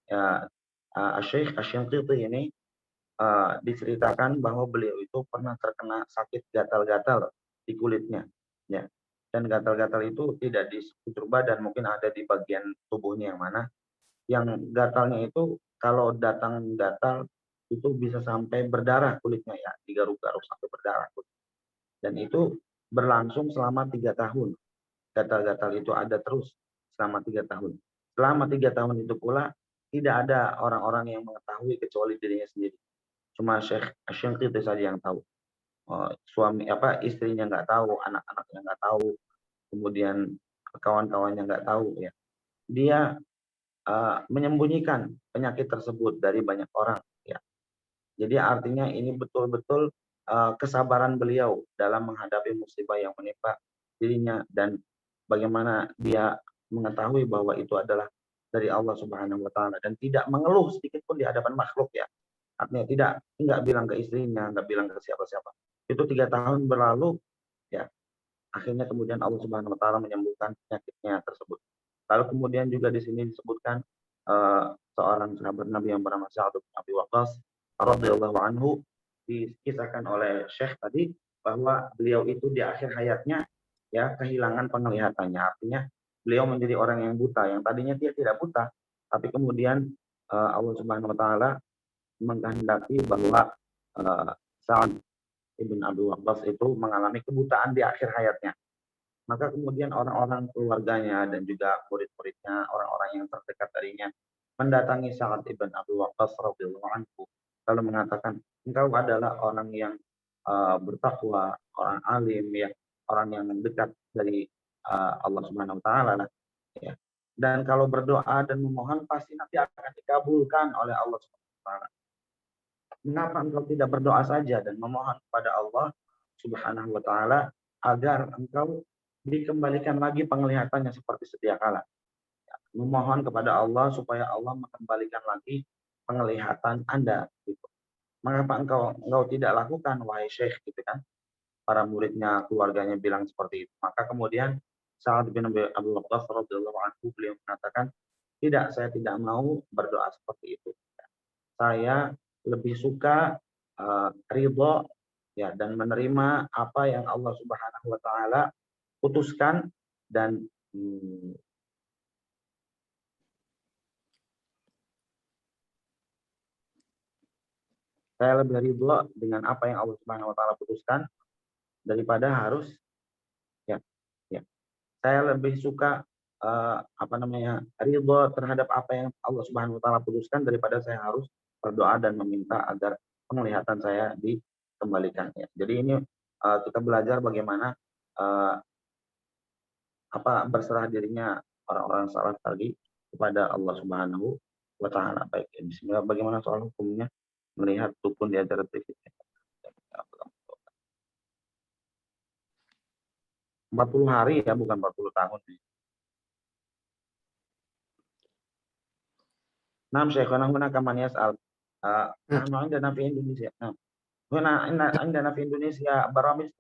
Ya, Syekh Asy-Syanqiti ini diceritakan bahwa beliau itu pernah terkena sakit gatal-gatal di kulitnya, ya. Dan gatal-gatal itu tidak di sekujur badan, mungkin ada di bagian tubuhnya yang mana yang gatalnya itu kalau datang gatal itu bisa sampai berdarah kulitnya ya, digaruk-garuk sampai berdarah kulit. Dan itu berlangsung selama 3 tahun. Gatal-gatal itu ada terus selama 3 tahun. Selama 3 tahun itu pula tidak ada orang-orang yang mengetahui kecuali dirinya sendiri. Cuma Syekh Asy-Syanqiti saja yang tahu. Istrinya nggak tahu, anak-anaknya nggak tahu, kemudian kawan-kawannya nggak tahu ya. Dia menyembunyikan penyakit tersebut dari banyak orang ya. Jadi artinya ini betul-betul kesabaran beliau dalam menghadapi musibah yang menimpa dirinya dan bagaimana dia mengetahui bahwa itu adalah dari Allah Subhanahu wa taala dan tidak mengeluh sedikit pun di hadapan makhluk ya. Artinya tidak bilang ke istrinya, nggak bilang ke siapa-siapa. Itu 3 tahun berlalu ya. Akhirnya kemudian Allah Subhanahu wa taala menyembuhkan penyakitnya tersebut. Lalu kemudian juga di sini disebutkan seorang sahabat Nabi yang bernama Sa'ad bin Abi Waqqas radhiyallahu anhu, dikisahkan oleh Syekh tadi bahwa beliau itu di akhir hayatnya ya kehilangan penglihatannya. Artinya beliau menjadi orang yang buta, yang tadinya dia tidak buta, tapi kemudian Allah Subhanahu wa taala menghendaki bahwa Sa'ad bin Abi Waqqas itu mengalami kebutaan di akhir hayatnya. Maka kemudian orang-orang keluarganya dan juga murid-muridnya, orang-orang yang terdekat darinya mendatangi Sa'ad ibn Abi Waqqas radhiyallahu anhu lalu mengatakan, engkau adalah orang yang bertakwa, orang alim ya, orang yang dekat dari Allah Subhanahu wa taala ya. Dan kalau berdoa dan memohon pasti nanti akan dikabulkan oleh Allah Subhanahu wa taala. Mengapa engkau tidak berdoa saja dan memohon kepada Allah Subhanahu wa taala agar engkau dikembalikan lagi penglihatannya seperti sedia kala. Memohon kepada Allah supaya Allah mengembalikan lagi penglihatan Anda gitu. Mengapa engkau tidak lakukan wahai Syekh gitu kan? Para muridnya, keluarganya bilang seperti itu. Maka kemudian Sa'ad bin Abi Waqqas radhiyallahu anhu beliau mengatakan, "Tidak, saya tidak mau berdoa seperti itu. Saya lebih suka ridho ya dan menerima apa yang Allah Subhanahu wa taala putuskan dan saya lebih ridho dengan apa yang Allah Subhanahu wa taala putuskan daripada harus ya ya. Saya lebih suka ridho terhadap apa yang Allah Subhanahu wa taala putuskan daripada saya harus berdoa dan meminta agar penglihatan saya dikembalikan ya. Jadi ini kita belajar bagaimana berserah dirinya orang-orang salaf tadi kepada Allah Subhanahu wa taala. Baik, bismillah, bagaimana soal hukumnya melihat dukun di acara TV? 40 hari ya, bukan 40 tahun. Nah, Syekhana هناك من يسأل نحن عندنا في إندونيسيا عندنا في إندونيسيا برامج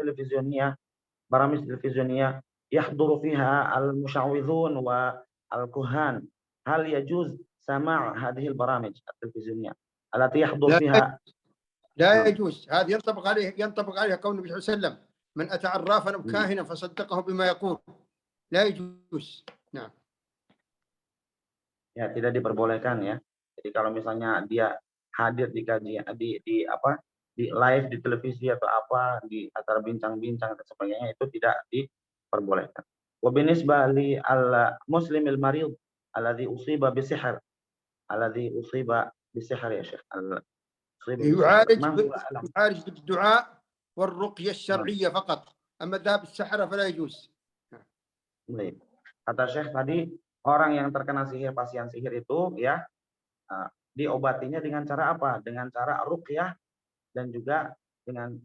تلفزيونية يحضر فيها المشعوذون والكهان. هل يجوز سماع هذه البرامج التلفزيونية التي يحضر فيها؟ لا يجوز. هذا ينطبق عليها قول النبي صلى الله عليه وسلم: من أتى عرافا أو كاهنا فصدقه بما يقول. لا يجوز. نعم. Ya, tidak diperbolehkan ya. Jadi kalau misalnya dia hadir di kajian di live di televisi atau di acara bincang-bincang dan sebagainya itu tidak diperbolehkan. Wa binisbah li al-muslimil marid alladhi usiba bisihr ya Syekh. يعالج بالدعاء والرقية الشرعية فقط. أما ذهاب السحرة فلا يجوز. Kata Syekh tadi, orang yang terkena sihir, pasien sihir itu ya diobatinya dengan cara apa? Dengan cara ruqyah dan juga dengan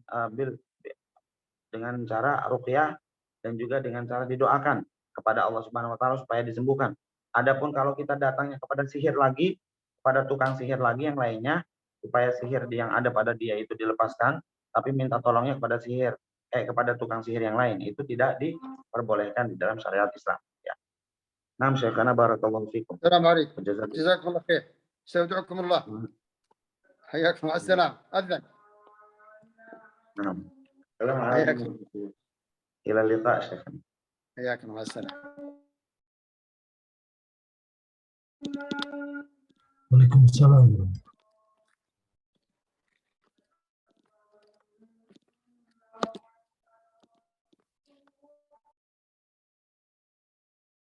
cara ruqyah dan juga dengan cara didoakan kepada Allah Subhanahu wa taala supaya disembuhkan. Adapun kalau kita datangnya kepada sihir lagi, kepada tukang sihir lagi yang lainnya supaya sihir yang ada pada dia itu dilepaskan, tapi minta tolongnya kepada tukang sihir yang lain, itu tidak diperbolehkan di dalam syariat Islam. نعم شيخنا بارك الله فيكم. السلام عليكم. جزاكم الله خير. استودعكم الله. حياكم. مع السلامة. أذن. نعم. حياكم. إلى اللقاء شيخنا. حياكم. مع السلامة. Waalaikumsalam.